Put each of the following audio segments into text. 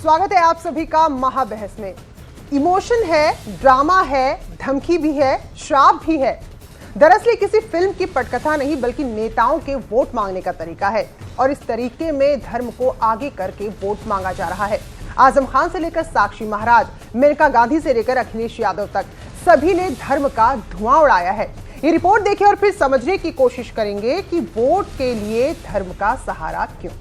स्वागत है आप सभी का महाबहस में। इमोशन है, ड्रामा है, धमकी भी है, श्राप भी है। दरअसल किसी फिल्म की पटकथा नहीं बल्कि नेताओं के वोट मांगने का तरीका है और इस तरीके में धर्म को आगे करके वोट मांगा जा रहा है। आजम खान से लेकर साक्षी महाराज, मेनका गांधी से लेकर अखिलेश यादव तक सभी ने धर्म का धुआं उड़ाया है। ये रिपोर्ट देखें और फिर समझने की कोशिश करेंगे कि वोट के लिए धर्म का सहारा क्यों।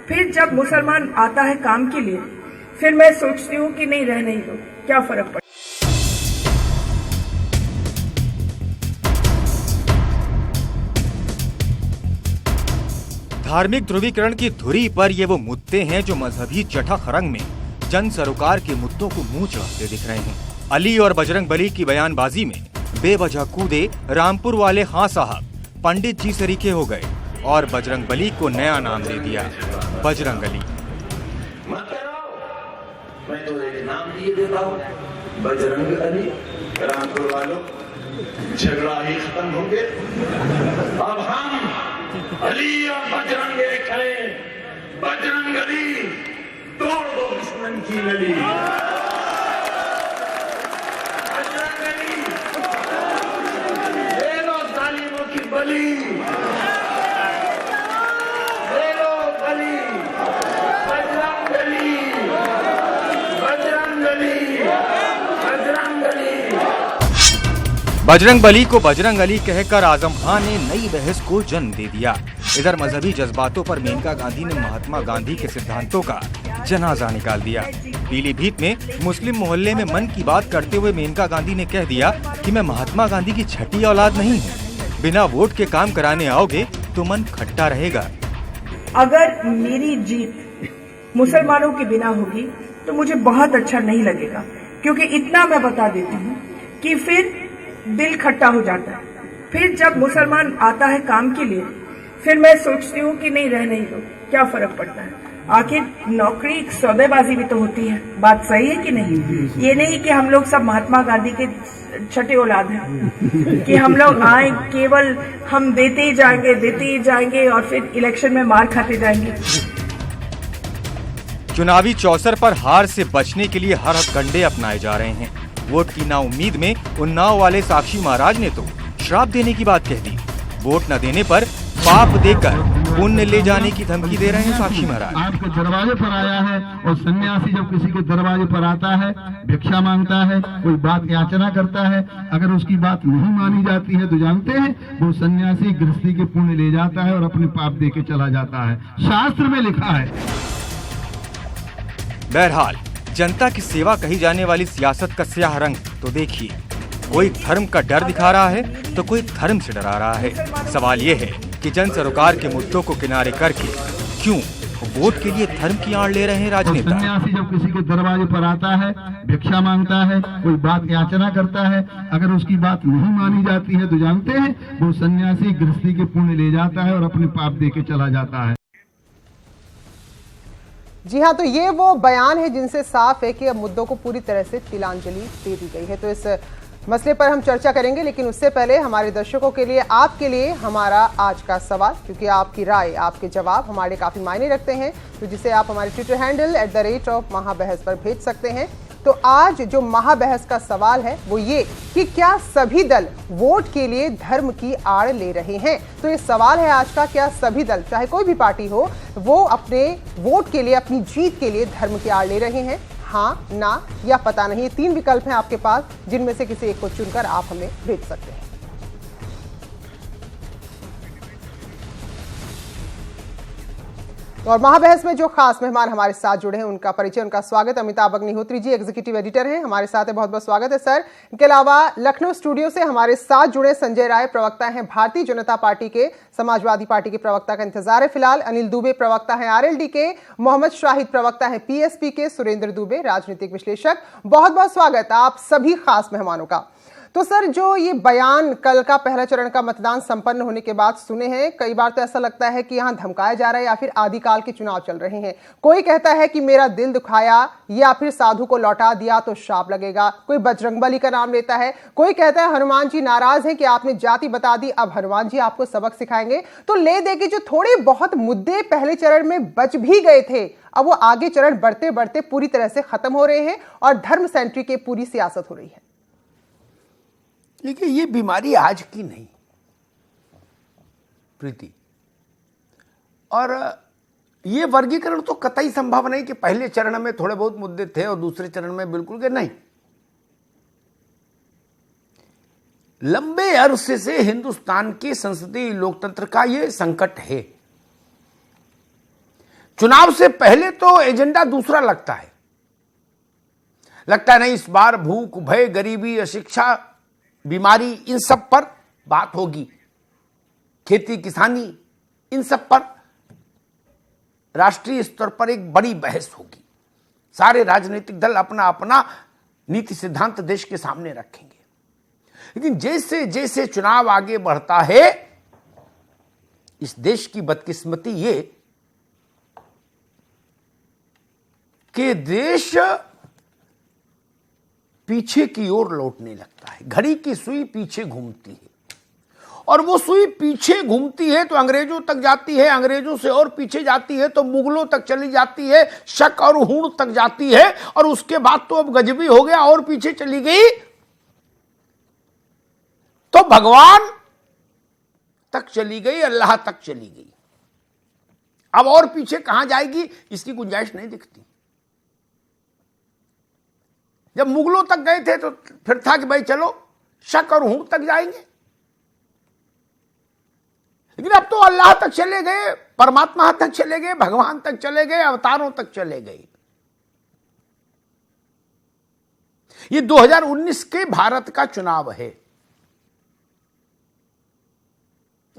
फिर जब मुसलमान आता है काम के लिए, फिर मैं सोचती हूँ कि नहीं रहने ही दो, क्या फर्क पड़ता। धार्मिक ध्रुवीकरण की धुरी पर ये वो मुद्दे हैं जो मजहबी जठा खरंग में जन सरोकार के मुद्दों को मुंह चढ़ाते दिख रहे हैं। अली और बजरंग बली की बयानबाजी में बेवजह कूदे रामपुर वाले खां साहब पंडित जी सरीखे हो गए और बजरंग बली को नया नाम दे दिया, बजरंग अली। मैं तो एक नाम दिए देता हूँ, बजरंग अली। रामपुर वालों, झगड़ा ही खत्म हो गया। अब हम अली और बजरंग एक हैं। बजरंग अली, तोड़ दो दुश्मन की नली। बजरंग अली, ले लो जालिमों की बली। ले लो बली। बजरंग अली, बजरंग अली, बजरंग अली। बजरंग बली को बजरंग अली कहकर आजम खान ने नई बहस को जन्म दे दिया। इधर मजहबी जज्बातों पर मेनका गांधी ने महात्मा गांधी के सिद्धांतों का जनाजा निकाल दिया। पीलीभीत में मुस्लिम मोहल्ले में मन की बात करते हुए मेनका गांधी ने कह दिया कि मैं महात्मा गांधी की छठी औलाद नहीं हूँ। बिना वोट के काम कराने आओगे तो मन खट्टा रहेगा। अगर मेरी जीत मुसलमानों के बिना होगी तो मुझे बहुत अच्छा नहीं लगेगा, क्योंकि इतना मैं बता देती हूँ कि फिर दिल खट्टा हो जाता है। फिर जब मुसलमान आता है काम के लिए, फिर मैं सोचती हूँ कि नहीं रहने ही दो, क्या फर्क पड़ता है। आखिर नौकरी सौदेबाजी भी तो होती है। बात सही है कि नहीं? ये नहीं कि हम लोग सब महात्मा गांधी के छठे औलाद हैं कि हम लोग आए केवल हम देते ही जाएंगे और फिर इलेक्शन में मार खाते जाएंगे। चुनावी चौसर पर हार से बचने के लिए हर हथकंडे अपनाए जा रहे हैं। वोट की नाउम्मीद में उन्नाव वाले साक्षी महाराज ने तो श्राप देने की बात कह दी। वोट न देने पर पाप देकर पुण्य ले जाने की धमकी दे रहे हैं साक्षी महाराज। आपके दरवाजे पर आया है और सन्यासी जब किसी के दरवाजे पर आता है, भिक्षा मांगता है, कोई बात याचना करता है, अगर उसकी बात नहीं मानी जाती है तो जानते हैं वो सन्यासी गृहस्थी के पुण्य ले जाता है और अपने पाप दे के चला जाता है। शास्त्र में लिखा है। बहरहाल जनता की सेवा कही जाने वाली सियासत का स्याह रंग तो देखिए, कोई धर्म का डर दिखा रहा है तो कोई धर्म से डरा रहा है। सवाल ये है कि जन सरोकार के मुद्दों को किनारे करके क्यों वोट के लिए धर्म की आड़ ले रहे हैं राजनेता। सन्यासी जब किसी के दरवाजे पर आता है, भिक्षा मांगता है, कोई बात याचना करता है, अगर उसकी बात नहीं मानी जाती है तो जानते हैं वो सन्यासी गृहस्थी के पुण्य ले जाता है और अपने पाप दे के चला जाता है। जी हाँ, तो ये वो बयान है जिनसे साफ है कि अब मुद्दों को पूरी तरह से तिलांजलि दे दी गई है। तो इस मसले पर हम चर्चा करेंगे, लेकिन उससे पहले हमारे दर्शकों के लिए, आपके लिए हमारा आज का सवाल, क्योंकि आपकी राय, आपके जवाब हमारे काफी मायने रखते हैं, तो जिसे आप हमारे ट्विटर हैंडल @महाबहस पर भेज सकते हैं। तो आज जो महाबहस का सवाल है वो ये कि क्या सभी दल वोट के लिए धर्म की आड़ ले रहे हैं। तो ये सवाल है आज का, क्या सभी दल, चाहे कोई भी पार्टी हो, वो अपने वोट के लिए, अपनी जीत के लिए धर्म की आड़ ले रहे हैं? हाँ, ना या पता नहीं। ये 3 विकल्प हैं आपके पास, जिनमें से किसी एक को चुनकर आप हमें भेज सकते हैं। और महाबहस में जो खास मेहमान हमारे साथ जुड़े हैं उनका परिचय, उनका स्वागत। अमिताभ अग्निहोत्री जी एग्जीक्यूटिव एडिटर हैं, हमारे साथ है, बहुत बहुत स्वागत है सर। इनके अलावा लखनऊ स्टूडियो से हमारे साथ जुड़े संजय राय, प्रवक्ता हैं भारतीय जनता पार्टी के, समाजवादी पार्टी के प्रवक्ता का इंतजार है फिलहाल। अनिल दुबे प्रवक्ता है आरएलडी के, मोहम्मद शाहिद प्रवक्ता है पीएसपी के, सुरेंद्र दुबे राजनीतिक विश्लेषक। बहुत बहुत स्वागत आप सभी खास मेहमानों का। तो सर, जो ये बयान कल का पहला चरण का मतदान संपन्न होने के बाद सुने हैं, कई बार तो ऐसा लगता है कि यहाँ धमकाया जा रहा है या फिर आदिकाल के चुनाव चल रहे हैं। कोई कहता है कि मेरा दिल दुखाया या फिर साधु को लौटा दिया तो शाप लगेगा, कोई बजरंगबली का नाम लेता है, कोई कहता है हनुमान जी नाराज हैं कि आपने जाति बता दी, अब हनुमान जी आपको सबक सिखाएंगे। तो ले दे के जो थोड़े बहुत मुद्दे पहले चरण में बच भी गए थे, अब वो आगे चरण बढ़ते बढ़ते पूरी तरह से खत्म हो रहे हैं और धर्म सेंट्रिक की पूरी सियासत हो रही है। देखिए, ये बीमारी आज की नहीं प्रीति, और ये वर्गीकरण तो कतई संभव नहीं कि पहले चरण में थोड़े बहुत मुद्दे थे और दूसरे चरण में बिल्कुल के नहीं। लंबे अरसे से हिंदुस्तान के संसदीय लोकतंत्र का ये संकट है। चुनाव से पहले तो एजेंडा दूसरा लगता है, नहीं इस बार भूख, भय, गरीबी, अशिक्षा, बीमारी, इन सब पर बात होगी, खेती किसानी, इन सब पर राष्ट्रीय स्तर पर एक बड़ी बहस होगी। सारे राजनीतिक दल अपना अपना नीति सिद्धांत देश के सामने रखेंगे। लेकिन जैसे जैसे चुनाव आगे बढ़ता है, इस देश की बदकिस्मती ये कि देश पीछे की ओर लौटने लगता है। घड़ी की सुई पीछे घूमती है, और वो सुई पीछे घूमती है तो अंग्रेजों तक जाती है, अंग्रेजों से और पीछे जाती है तो मुगलों तक चली जाती है, शक और हूण तक जाती है, और उसके बाद तो अब गजबी हो गया, और पीछे चली गई तो भगवान तक चली गई, अल्लाह तक चली गई। अब और पीछे कहां जाएगी इसकी गुंजाइश नहीं दिखती। जब मुगलों तक गए थे तो फिर था कि भाई चलो शक और हूं तक जाएंगे, लेकिन अब तो अल्लाह तक चले गए, परमात्मा तक चले गए, भगवान तक चले गए, अवतारों तक चले गए। ये 2019 के भारत का चुनाव है।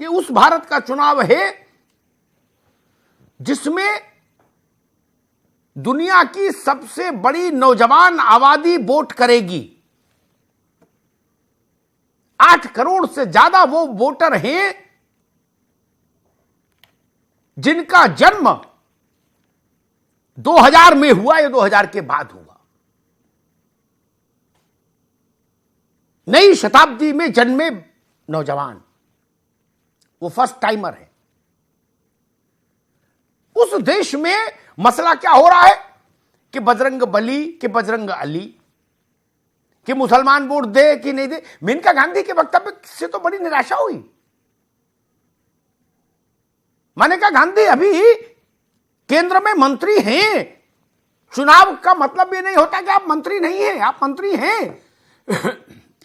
ये उस भारत का चुनाव है जिसमें दुनिया की सबसे बड़ी नौजवान आबादी वोट करेगी। 8 करोड़ से ज्यादा वो वोटर हैं जिनका जन्म 2000 में हुआ या 2000 के बाद हुआ। नई शताब्दी में जन्मे नौजवान, वो फर्स्ट टाइमर है। उस देश में मसला क्या हो रहा है कि बजरंग बली कि बजरंग अली, कि मुसलमान वोट दे कि नहीं दे। मेनका गांधी के वक्तव्य से तो बड़ी निराशा हुई। मेनका गांधी अभी केंद्र में मंत्री हैं। चुनाव का मतलब ये नहीं होता कि आप मंत्री नहीं हैं, आप मंत्री हैं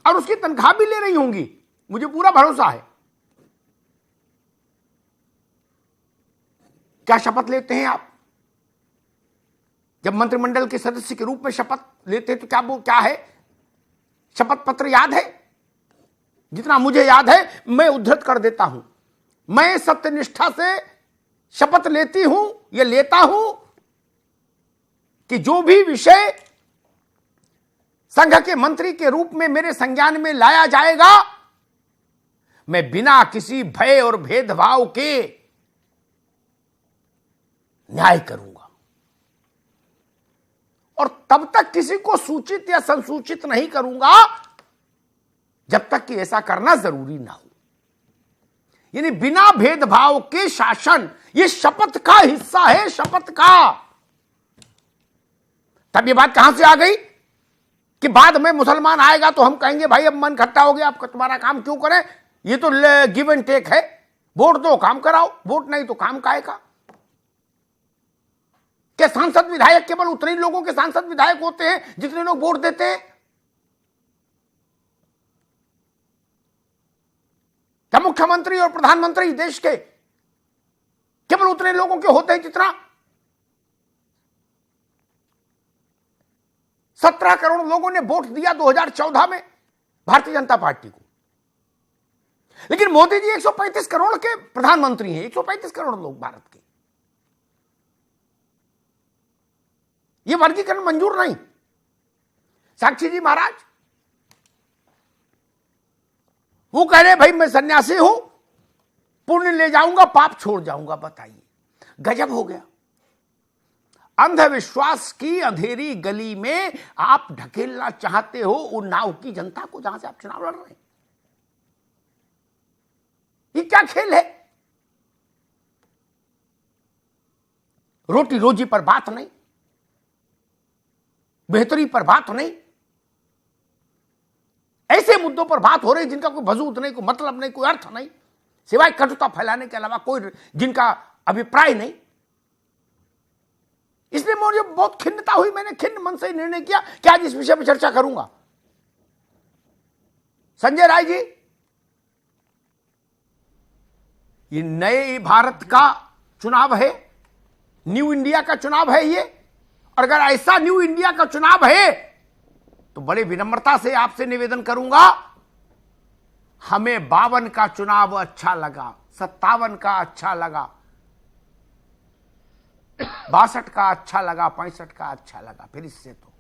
और उसकी तनख्वाह भी ले रही होंगी, मुझे पूरा भरोसा है। क्या शपथ लेते हैं आप? जब मंत्रिमंडल के सदस्य के रूप में शपथ लेते हैं तो क्या है? शपथ पत्र याद है? जितना मुझे याद है मैं उद्धृत कर देता हूं। मैं सत्यनिष्ठा से शपथ लेती हूं, यह लेता हूं कि जो भी विषय संघ के मंत्री के रूप में मेरे संज्ञान में लाया जाएगा, मैं बिना किसी भय और भेदभाव के न्याय करूंगा, और तब तक किसी को सूचित या संसूचित नहीं करूंगा जब तक कि ऐसा करना जरूरी ना हो। यानी बिना भेदभाव के शासन, यह शपथ का हिस्सा है, शपथ का। तब यह बात कहां से आ गई कि बाद में मुसलमान आएगा तो हम कहेंगे भाई अब मन खट्टा हो गया, आपका तुम्हारा काम क्यों करें, ये तो गिव एंड टेक है, वोट दो काम कराओ, वोट नहीं तो काम काहे का। क्या सांसद विधायक केवल उतने ही लोगों के सांसद विधायक होते हैं जितने लोग वोट देते हैं? क्या मुख्यमंत्री और प्रधानमंत्री देश के केवल उतने लोगों के होते हैं जितना 17 करोड़ लोगों ने वोट दिया 2014 में भारतीय जनता पार्टी को, लेकिन मोदी जी 135 करोड़ के प्रधानमंत्री हैं। 135 करोड़ लोग भारत के। यह वर्गीकरण मंजूर नहीं। साक्षी जी महाराज, वो कह रहे भाई मैं सन्यासी हूं, पुण्य ले जाऊंगा, पाप छोड़ जाऊंगा। बताइए, गजब हो गया। अंधविश्वास की अंधेरी गली में आप ढकेलना चाहते हो उन नाव की जनता को जहां से आप चुनाव लड़ रहे हैं। ये क्या खेल है? रोटी रोजी पर बात नहीं, बेहतरी पर बात नहीं, ऐसे मुद्दों पर बात हो रही जिनका कोई वजूद नहीं, कोई मतलब नहीं, कोई अर्थ नहीं, सिवाय कटुता फैलाने के अलावा कोई जिनका अभिप्राय नहीं। इसलिए मुझे बहुत खिन्नता हुई। मैंने खिन्न मन से निर्णय किया कि आज इस विषय पर चर्चा करूंगा। संजय राय जी, ये नए भारत का चुनाव है, न्यू इंडिया का चुनाव है ये। और अगर ऐसा न्यू इंडिया का चुनाव है तो बड़े विनम्रता से आपसे निवेदन करूंगा, हमें 52 का चुनाव अच्छा लगा, 57 का अच्छा लगा, 62 का अच्छा लगा, 65 का अच्छा लगा। फिर इससे तो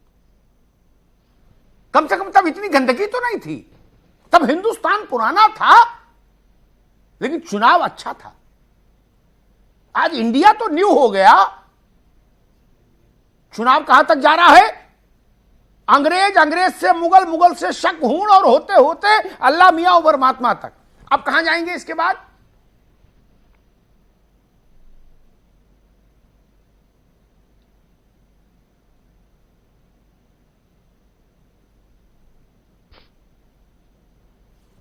कम से कम तब इतनी गंदगी तो नहीं थी, तब हिंदुस्तान पुराना था, लेकिन चुनाव अच्छा था। आज इंडिया तो न्यू हो गया, चुनाव कहां तक जा रहा है? अंग्रेज, अंग्रेज से मुगल, मुगल से शक, हूण, और होते होते अल्लाह मियां और परमात्मा तक। अब कहां जाएंगे इसके बाद?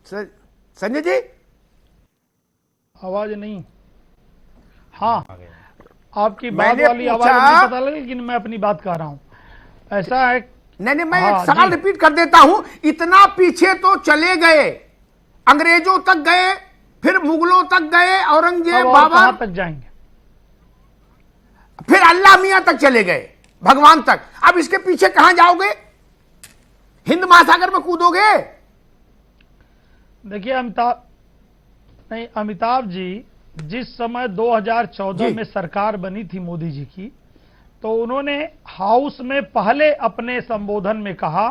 संजय जी, आवाज नहीं। हाँ, आपकी बात वाली आवाज नहीं पता लगे, लेकिन मैं अपनी बात कर रहा हूं। ऐसा है, नहीं, मैं एक सवाल रिपीट कर देता हूं। इतना पीछे तो चले गए, अंग्रेजों तक गए, फिर मुगलों तक गए, औरंगजेब, बाबर तक जाएंगे, फिर अल्लाह मियां तक चले गए, भगवान तक। अब इसके पीछे कहां जाओगे? हिंद महासागर में कूदोगे? देखिए अमिताभ जी, जिस समय 2014 में सरकार बनी थी मोदी जी की, तो उन्होंने हाउस में पहले अपने संबोधन में कहा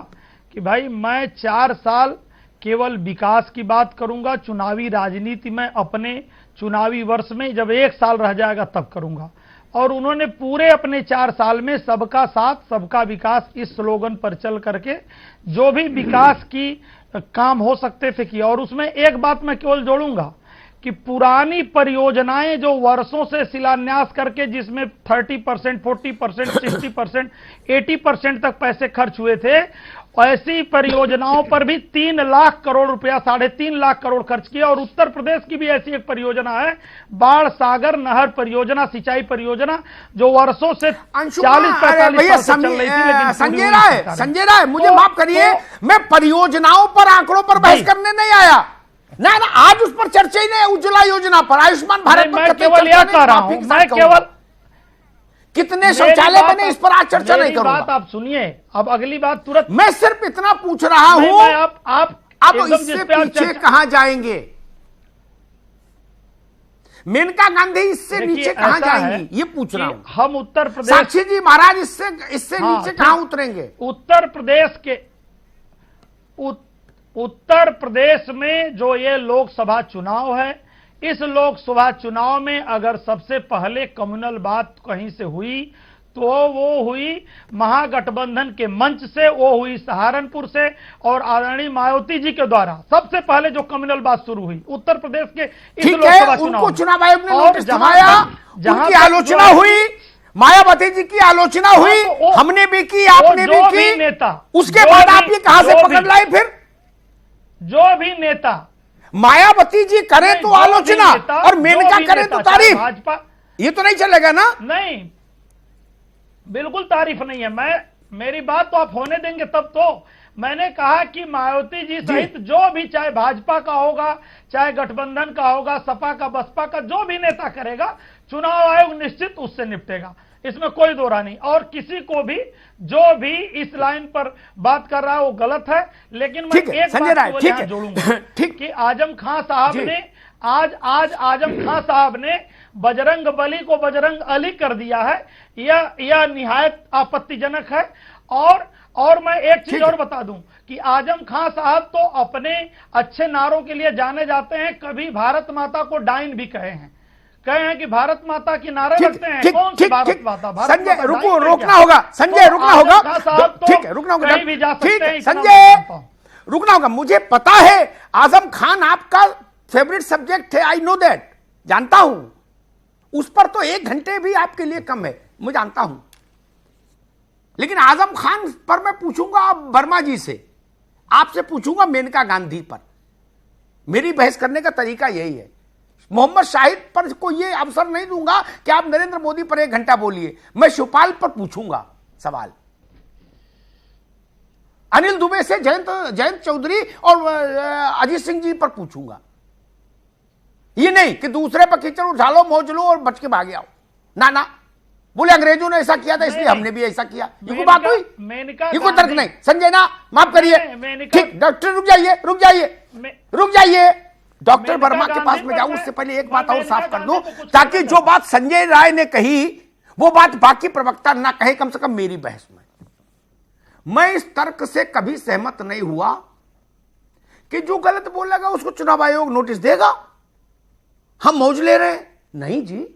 कि भाई मैं 4 साल केवल विकास की बात करूंगा, चुनावी राजनीति में अपने चुनावी वर्ष में जब 1 साल रह जाएगा तब करूंगा। और उन्होंने पूरे अपने 4 साल में सबका साथ सबका विकास इस स्लोगन पर चल करके जो भी विकास की काम हो सकते थे किया। और उसमें एक बात मैं केवल जोड़ूंगा कि पुरानी परियोजनाएं जो वर्षों से शिलान्यास करके, जिसमें 30%, 40%, 60%, 80% तक पैसे खर्च हुए थे, ऐसी परियोजनाओं पर भी 3 लाख करोड़ रुपया, 3.5 लाख करोड़ खर्च किया। और उत्तर प्रदेश की भी ऐसी एक परियोजना है, बाढ़ सागर नहर परियोजना, सिंचाई परियोजना, जो वर्षों से 40-45 साल चल रही थी। लेकिन संजय राय, मुझे माफ करिए, मैं परियोजनाओं पर, आंकड़ों पर बहस करने नहीं आया ना, आज उस पर चर्चा ही नहीं है। उज्ज्वला योजना पर, आयुष्मान भारत पर मैं केवल यह कह रहा हूं, मैं केवल कितने शौचालय बने इस पर आज चर्चा नहीं करूंगा। बात आप सुनिए, अब अगली बात तुरंत। मैं सिर्फ इतना पूछ रहा हूं, अब इससे पीछे कहां जाएंगे? मेनका गांधी इससे नीचे कहां जाएंगी, ये पूछ रहा हूं। हम उत्तर प्रदेश, साक्षी जी महाराज इससे नीचे कहां उतरेंगे? उत्तर प्रदेश में जो ये लोकसभा चुनाव है, इस लोकसभा चुनाव में अगर सबसे पहले कम्युनल बात कहीं से हुई तो वो हुई महागठबंधन के मंच से, वो हुई सहारनपुर से, और आदरणीय मायावती जी के द्वारा सबसे पहले जो कम्युनल बात शुरू हुई उत्तर प्रदेश के इस लोकसभा चुनाव। उनको चुनाव आयोग ने नोटिस दिया, उनकी आलोचना हुई, मायावती जी की आलोचना हुई, हमने भी की, आपने भी की, नेता, उसके बाद आप ये कहां से पकड़ लाए? फिर जो भी नेता, मायावती जी करे तो आलोचना और मेनका करे तो तारीफ, भाजपा, ये तो नहीं चलेगा ना? नहीं, बिल्कुल तारीफ नहीं है। मेरी बात तो आप होने देंगे तब तो। मैंने कहा कि मायावती जी सहित जो भी, चाहे भाजपा का होगा, चाहे गठबंधन का होगा, सपा का, बसपा का, जो भी नेता करेगा, चुनाव आयोग निश्चित उससे निपटेगा, इसमें कोई दो राय नहीं। और किसी को भी जो भी इस लाइन पर बात कर रहा है वो गलत है। लेकिन मैं एक बात को जोड़ूंगा कि आजम खां साहब ने आज आजम खां साहब ने बजरंग बली को बजरंग अली कर दिया है। यह निहायत आपत्तिजनक है। और मैं एक चीज ठीक और है। बता दूं कि आजम खान साहब तो अपने अच्छे नारों के लिए जाने जाते हैं, कभी भारत माता को डाइन भी कहे हैं कि भारत माता की नारे लगते हैं। कौन सी भारत माता? संजय रुको, रोकना होगा संजय, रुकना होगा, ठीक है, रुकना होगा, कहीं भी जा सकते ठीक हैं, है इतना संजय, मैं जानता हूं। रुकना होगा। मुझे पता है आजम खान आपका फेवरेट सब्जेक्ट है, आई नो दैट, जानता हूं। उस पर तो 1 घंटे भी आपके लिए कम है, मैं जानता हूं। लेकिन आजम खान पर मैं पूछूंगा अब वर्मा जी से, आपसे पूछूंगा मेनका गांधी पर। मेरी बहस करने का तरीका यही है। मोहम्मद शाहिद पर को यह अवसर नहीं दूंगा कि आप नरेंद्र मोदी पर 1 घंटा बोलिए। मैं शिवपाल पर पूछूंगा सवाल, अनिल दुबे से जयंत चौधरी और अजीत सिंह जी पर पूछूंगा। ये नहीं कि दूसरे पर कीचड़ उठा लो, मौज लो और बच के भागे आओ। ना ना, बोले अंग्रेजों ने ऐसा किया था इसलिए हमने भी ऐसा किया। ये कोई बात हुई? ये कोई तर्क नहीं। संजय ना, माफ करिए, ठीक, डॉक्टर रुक जाइए, डॉक्टर वर्मा के पास में जाऊं उससे पहले एक बात और साफ कर दूं, ताकि जो बात संजय राय ने कही वो बात बाकी प्रवक्ता ना कहे, कम से कम मेरी बहस में। मैं इस तर्क से कभी सहमत नहीं हुआ कि जो गलत बोलेगा उसको चुनाव आयोग नोटिस देगा, हम मौज ले रहे हैं। नहीं जी,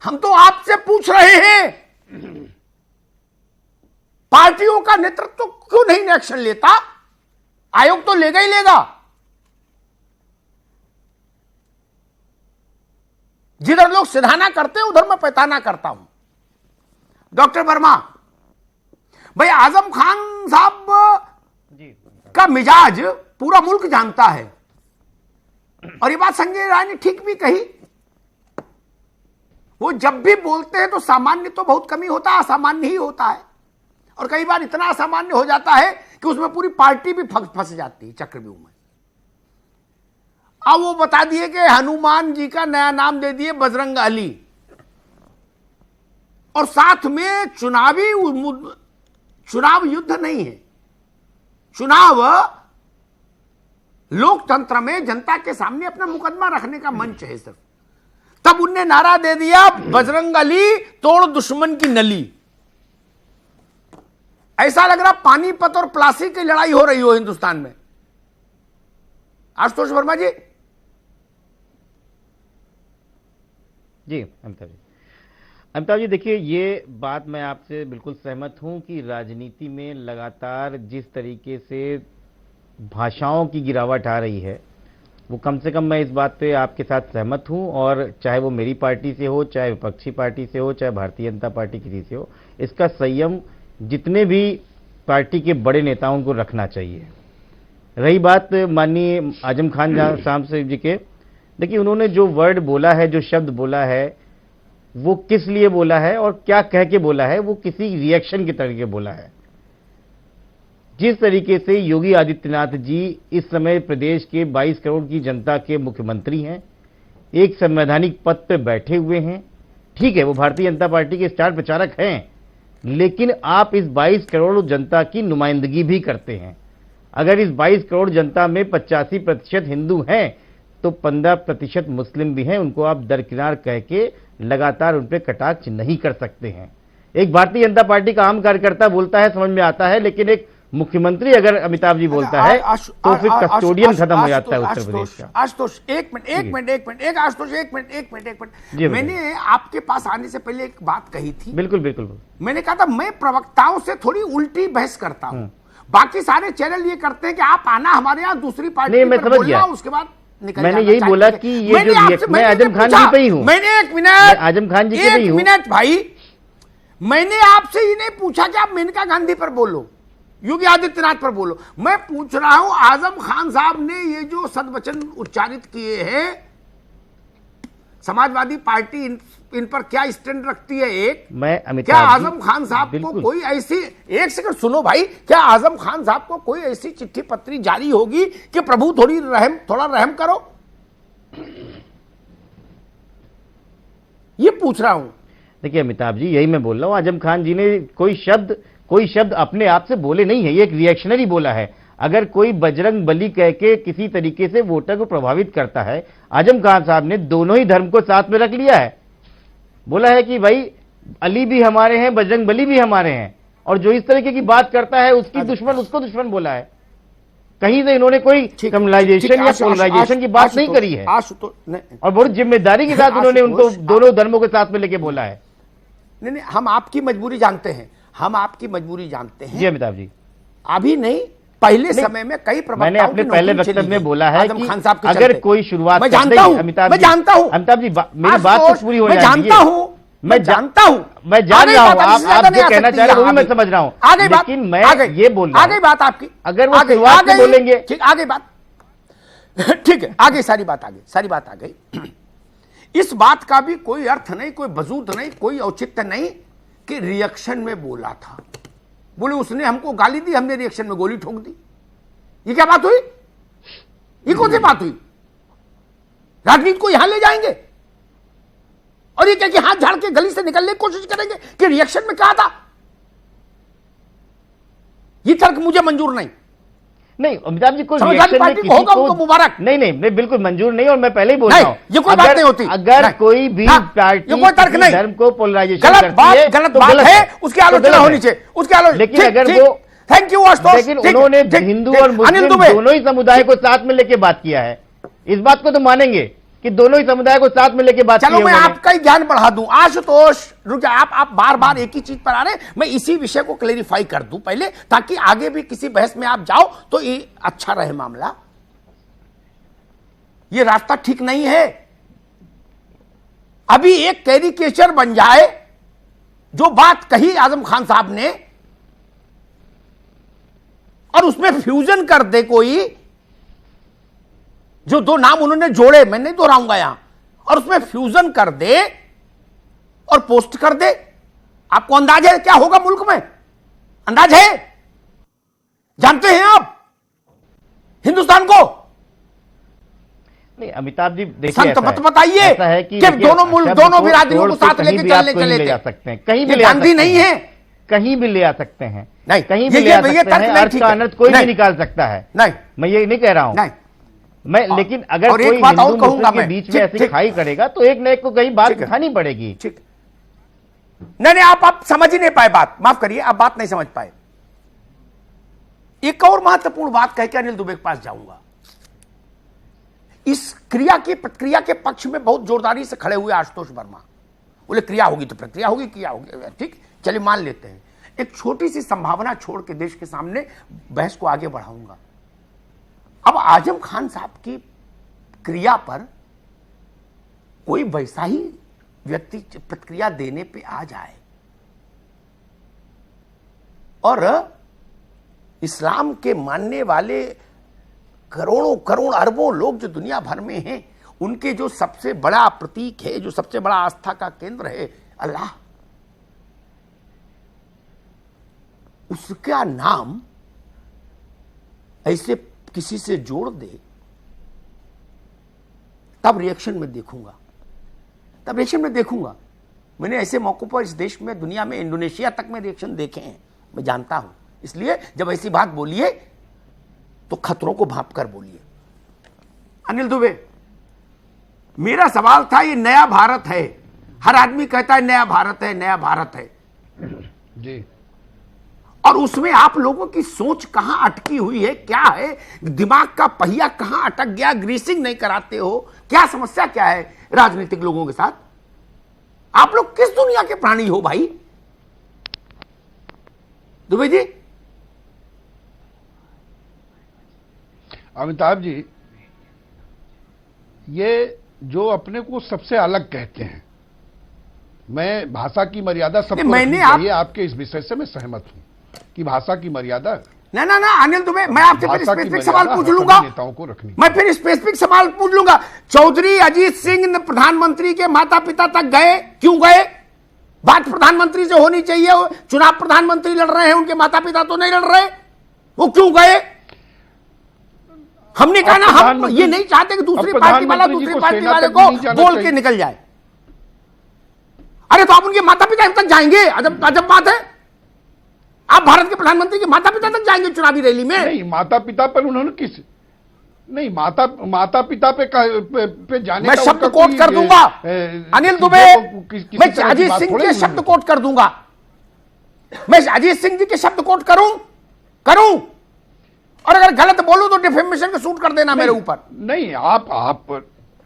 हम तो आपसे पूछ रहे हैं, पार्टियों का नेतृत्व क्यों नहीं एक्शन लेता? आयोग तो लेगा ही लेगा। जिधर लोग सिधाना करते हैं उधर मैं पैताना करता हूं। डॉक्टर वर्मा भाई, आजम खान साहब का मिजाज पूरा मुल्क जानता है, और ये बात संजय राय ने ठीक भी कही। वो जब भी बोलते हैं तो सामान्य तो बहुत कमी होता है, असामान्य ही होता है, और कई बार इतना असामान्य हो जाता है कि उसमें पूरी पार्टी भी फंस जाती है चक्रव्यूह में। अब वो बता दिए कि हनुमान जी का नया नाम दे दिए बजरंग अली, और साथ में चुनाव युद्ध नहीं है, चुनाव लोकतंत्र में जनता के सामने अपना मुकदमा रखने का मंच है सिर्फ। तब उनने नारा दे दिया बजरंग अली तोड़ दुश्मन की नली। ऐसा लग रहा पानीपत और प्लासी की लड़ाई हो रही हो हिंदुस्तान में। आशुतोष वर्मा जी। जी अमिताभ जी, देखिए, ये बात मैं आपसे बिल्कुल सहमत हूं कि राजनीति में लगातार जिस तरीके से भाषाओं की गिरावट आ रही है, वो कम से कम मैं इस बात पे आपके साथ सहमत हूं। और चाहे वो मेरी पार्टी से हो, चाहे विपक्षी पार्टी से हो, चाहे भारतीय जनता पार्टी किसी से हो, इसका संयम जितने भी पार्टी के बड़े नेताओं को रखना चाहिए। रही बात माननीय आजम खान साहब जी के, देखिए, उन्होंने जो वर्ड बोला है, जो शब्द बोला है, वो किस लिए बोला है और क्या कह के बोला है, वो किसी रिएक्शन के तरीके बोला है। जिस तरीके से योगी आदित्यनाथ जी इस समय प्रदेश के 22 करोड़ की जनता के मुख्यमंत्री हैं, एक संवैधानिक पद पे बैठे हुए हैं, ठीक है, वो भारतीय जनता पार्टी के स्टार प्रचारक हैं, लेकिन आप इस 22 करोड़ जनता की नुमाइंदगी भी करते हैं। अगर इस 22 करोड़ जनता में 85% हिंदू हैं तो 15% मुस्लिम भी हैं, उनको आप दरकिनार कह के लगातार उन पर कटाक्ष नहीं कर सकते हैं। एक भारतीय जनता पार्टी का आम कार्यकर्ता बोलता है, समझ में आता है, लेकिन एक मुख्यमंत्री अगर अमिताभ जी बोलता है तो फिर कस्टोडियन खत्म हो जाता है उत्तर प्रदेश का। आशुतोष एक मिनट, मैंने आपके पास आने से पहले एक बात कही थी। बिल्कुल, मैंने कहा था मैं प्रवक्ताओं से थोड़ी उल्टी बहस करता हूं। बाकी सारे चैनल ये करते हैं कि आप आना हमारे यहाँ दूसरी पार्टी पर बोलना, उसके बाद मैंने यही बोला कि ये जो मैं आजम खान जी पे ही हूं। मैंने एक मिनट, आजम खान जी के पे ही हूं। मिनट भाई, मैंने आपसे ये नहीं पूछा कि आप मेनका गांधी पर बोलो, योगी आदित्यनाथ पर बोलो। मैं पूछ रहा हूं आजम खान साहब ने ये जो सदवचन उच्चारित किए हैं, समाजवादी पार्टी इन पर क्या स्टैंड रखती है? एक क्या आजम खान साहब को कोई ऐसी, एक सेकंड सुनो भाई, क्या आजम खान साहब को कोई ऐसी चिट्ठी पत्री जारी होगी कि प्रभु थोड़ा रहम करो? ये पूछ रहा हूं। देखिए अमिताभ जी, यही मैं बोल रहा हूं, आजम खान जी ने कोई शब्द अपने आप से बोले नहीं है, ये एक रिएक्शनरी बोला है। अगर कोई बजरंग बली कह के किसी तरीके से वोटर को प्रभावित करता है, आजम खान साहब ने दोनों ही धर्म को साथ में रख लिया है। बोला है कि भाई अली भी हमारे हैं, बजरंग बली भी हमारे हैं, और जो इस तरीके की बात करता है उसकी दुश्मन उसको दुश्मन बोला है। कहीं से इन्होंने कोई कम्युनलाइजेशन या पोलराइजेशन की बात नहीं करी है और बहुत जिम्मेदारी के साथ उन्होंने उनको दोनों धर्मों के साथ में लेके बोला है। नहीं, हम आपकी मजबूरी जानते हैं, हम आपकी मजबूरी जानते हैं जी अमिताभ जी। अभी नहीं, पहले समय में कई प्रवक्ताओं मैंने अपने पहले वक्तव्य में बोला है कि खान साहब अगर कोई शुरुआत मैं जानता हूं, मैं जानता हूं अमिताभ जी मेरी बात तो पूरी हो मैं जानता हूं, मैं जानता हूं, मैं जान रहा हूं आप जो कहना चाह रहे हैं वो भी मैं समझ रहा हूं, आगे बात, लेकिन मैं ये बोल रहा हूं आगे बात आपकी, अगर वो शुरुआत में बोलेंगे ठीक, आगे बात ठीक है, आगे सारी बात आ गई। इस बात का भी कोई अर्थ नहीं, कोई वजूद नहीं, कोई औचित्य नहीं कि रिएक्शन में बोला था। बोले उसने हमको गाली दी, हमने रिएक्शन में गोली ठोक दी। ये क्या बात हुई? ये कौन सी बात हुई? राजनीति को यहां ले जाएंगे और ये क्या कि हाथ झाड़ के गली से निकलने की कोशिश करेंगे कि रिएक्शन में क्या था? ये तर्क मुझे मंजूर नहीं। नहीं अमिताभ जी कोई समाजवादी पार्टी को होगा उनको मुबारक। नहीं बिल्कुल मंजूर नहीं, और मैं पहले ही बोल रहा हूं ये कोई बात नहीं होती। अगर कोई भी पार्टी कोई तर्क नहीं, धर्म को पोलराइजेशन गलत बात है, उसकी आलोचना होनी चाहिए, उसकी आलोचना। लेकिन अगर वो थैंक यू आशुतोष, लेकिन उन्होंने हिंदू और मुस्लिम दोनों ही समुदाय को साथ में लेके बात किया है, इस बात को तो मानेंगे कि दोनों ही समुदाय को साथ में लेके बात की है। चलो मैं आपका ही ज्ञान बढ़ा दूं। आशुतोष रुक जा, आप बार बार एक ही चीज पर आ रहे हैं। मैं इसी विषय को क्लेरिफाई कर दूं पहले, ताकि आगे भी किसी बहस में आप जाओ तो ये अच्छा रहे मामला। ये रास्ता ठीक नहीं है। अभी एक कैरिकेचर बन जाए, जो बात कही आजम खान साहब ने और उसमें फ्यूजन कर दे कोई, जो दो नाम उन्होंने जोड़े, मैं नहीं दोहराऊंगा यहां, और उसमें फ्यूजन कर दे और पोस्ट कर दे। आपको अंदाज है क्या होगा मुल्क में? अंदाज है? जानते हैं आप हिंदुस्तान को? नहीं अमिताभ जी देखिए, संत मत बताइए कि दोनों मुल्क, दोनों बिरादरियों को साथ लेके चले ले जा सकते हैं, कहीं भी गांधी नहीं है, कहीं भी ले आ सकते हैं, नहीं कहीं भी ले आ सकते हैं। अर्थ का अनर्थ कोई भी निकाल सकता है, नहीं मैं ये नहीं कह रहा हूं मैं, लेकिन अगर कोई एक बात और हिंदू कहूंगा के बीच में ऐसी खाई करेगा तो एक न एक को कहीं बात उठानी पड़ेगी। ठीक, नहीं आप समझ ही नहीं पाए बात, माफ करिए, आप बात नहीं समझ पाए। एक और महत्वपूर्ण बात कह के अनिल दुबे के पास जाऊंगा। इस क्रिया की प्रतिक्रिया के पक्ष में बहुत जोरदारी से खड़े हुए आशुतोष वर्मा। बोले क्रिया होगी तो प्रक्रिया होगी, क्रिया होगी, ठीक चलिए मान लेते हैं। एक छोटी सी संभावना छोड़ के देश के सामने बहस को आगे बढ़ाऊंगा। अब आजम खान साहब की क्रिया पर कोई वैसा ही व्यक्ति प्रतिक्रिया देने पे आ जाए और इस्लाम के मानने वाले करोड़ों करोड़ अरबों लोग जो दुनिया भर में हैं, उनके जो सबसे बड़ा प्रतीक है, जो सबसे बड़ा आस्था का केंद्र है अल्लाह, उसका नाम ऐसे किसी से जोड़ दे, तब रिएक्शन में देखूंगा। मैंने ऐसे मौकों पर इस देश में, दुनिया में, इंडोनेशिया तक में रिएक्शन देखे हैं, मैं जानता हूं। इसलिए जब ऐसी बात बोलिए तो खतरों को भांप कर बोलिए। अनिल दुबे, मेरा सवाल था, ये नया भारत है, हर आदमी कहता है नया भारत है, नया भारत है जी, और उसमें आप लोगों की सोच कहां अटकी हुई है? क्या है? दिमाग का पहिया कहां अटक गया? ग्रीसिंग नहीं कराते हो? क्या समस्या क्या है राजनीतिक लोगों के साथ? आप लोग किस दुनिया के प्राणी हो भाई? दुबे जी, अमिताभ जी, ये जो अपने को सबसे अलग कहते हैं, मैं भाषा की मर्यादा सबको रखनी चाहिए, आपके इस विषय से मैं सहमत हूं कि भाषा की मर्यादा ना अनिल दुबे, मैं आपसे फिर स्पेसिफिक सवाल पूछ लूंगा, नेताओं को रखनी, मैं फिर स्पेसिफिक सवाल पूछ लूंगा। चौधरी अजीत सिंह प्रधानमंत्री के माता पिता तक गए, क्यों गए? बात प्रधानमंत्री से होनी चाहिए। चुनाव प्रधानमंत्री लड़ रहे हैं, उनके माता पिता तो नहीं लड़ रहे, वो क्यों गए? हमने कहा ना, हम ये नहीं चाहते कि दूसरी पार्टी वाला दूसरी पार्टी वाले को बोल के निकल जाए। अरे तो आप उनके माता पिता तक जाएंगे? अजब बात है। आप भारत के प्रधानमंत्री के माता पिता तक जाएंगे चुनावी रैली में? नहीं, माता पिता पर उन्होंने किस, नहीं माता पिता पे जाने, मैं शब्द कोट कर दूंगा अनिल दुबे, मैं अजीत सिंह के शब्द कोट कर दूंगा मैं अजीत सिंह जी के शब्द कोट करूं और अगर गलत बोलूं तो डिफेमेशन का सूट कर देना मेरे ऊपर। नहीं, आप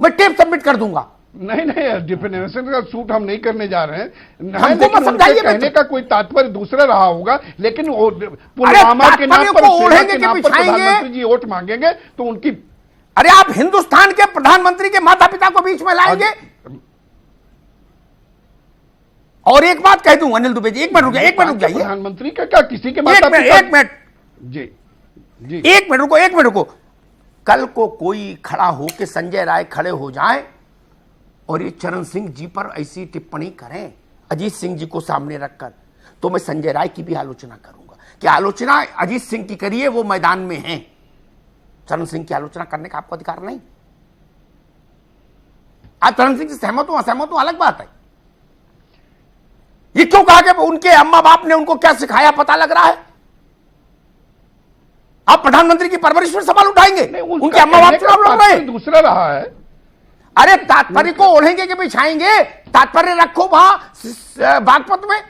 मैं टेप सबमिट कर दूंगा। नहीं, डिफेमेशन का सूट हम नहीं करने जा रहे हैं। हमको मत समझाइए, कहने का कोई तात्पर्य दूसरा रहा होगा, लेकिन पुलवामा के नाम पर, सेना के नाम पर प्रधानमंत्री जी वोट मांगेंगे तो उनकी, अरे आप हिंदुस्तान के प्रधानमंत्री के माता पिता को बीच में लाएंगे। और एक बात कह दूं अनिल दुबे जी, एक मिनट रुक जाइए, प्रधानमंत्री का क्या किसी के माता पिता? एक मिनट जी, एक मिनट रुको। कल को कोई खड़ा हो के संजय राय खड़े हो जाए और ये चरण सिंह जी पर ऐसी टिप्पणी करें अजीत सिंह जी को सामने रखकर, तो मैं संजय राय की भी आलोचना करूंगा कि आलोचना अजीत सिंह की करिए, वो मैदान में हैं। चरण सिंह की आलोचना करने का आपको अधिकार नहीं। आप चरण सिंह से सहमत हो असहमत हो अलग बात है। ये क्यों कहा कि उनके अम्मा बाप ने उनको क्या सिखाया पता लग रहा है? आप प्रधानमंत्री की परवरिश पर सवाल उठाएंगे? उनके अम्मा बाप चुनाव लड़ रहे हैं, दूसरा रहा है। अरे तात्पर्य को ओढ़ेंगे कि बिछाएंगे? तात्पर्य रखो वहां बागपत में,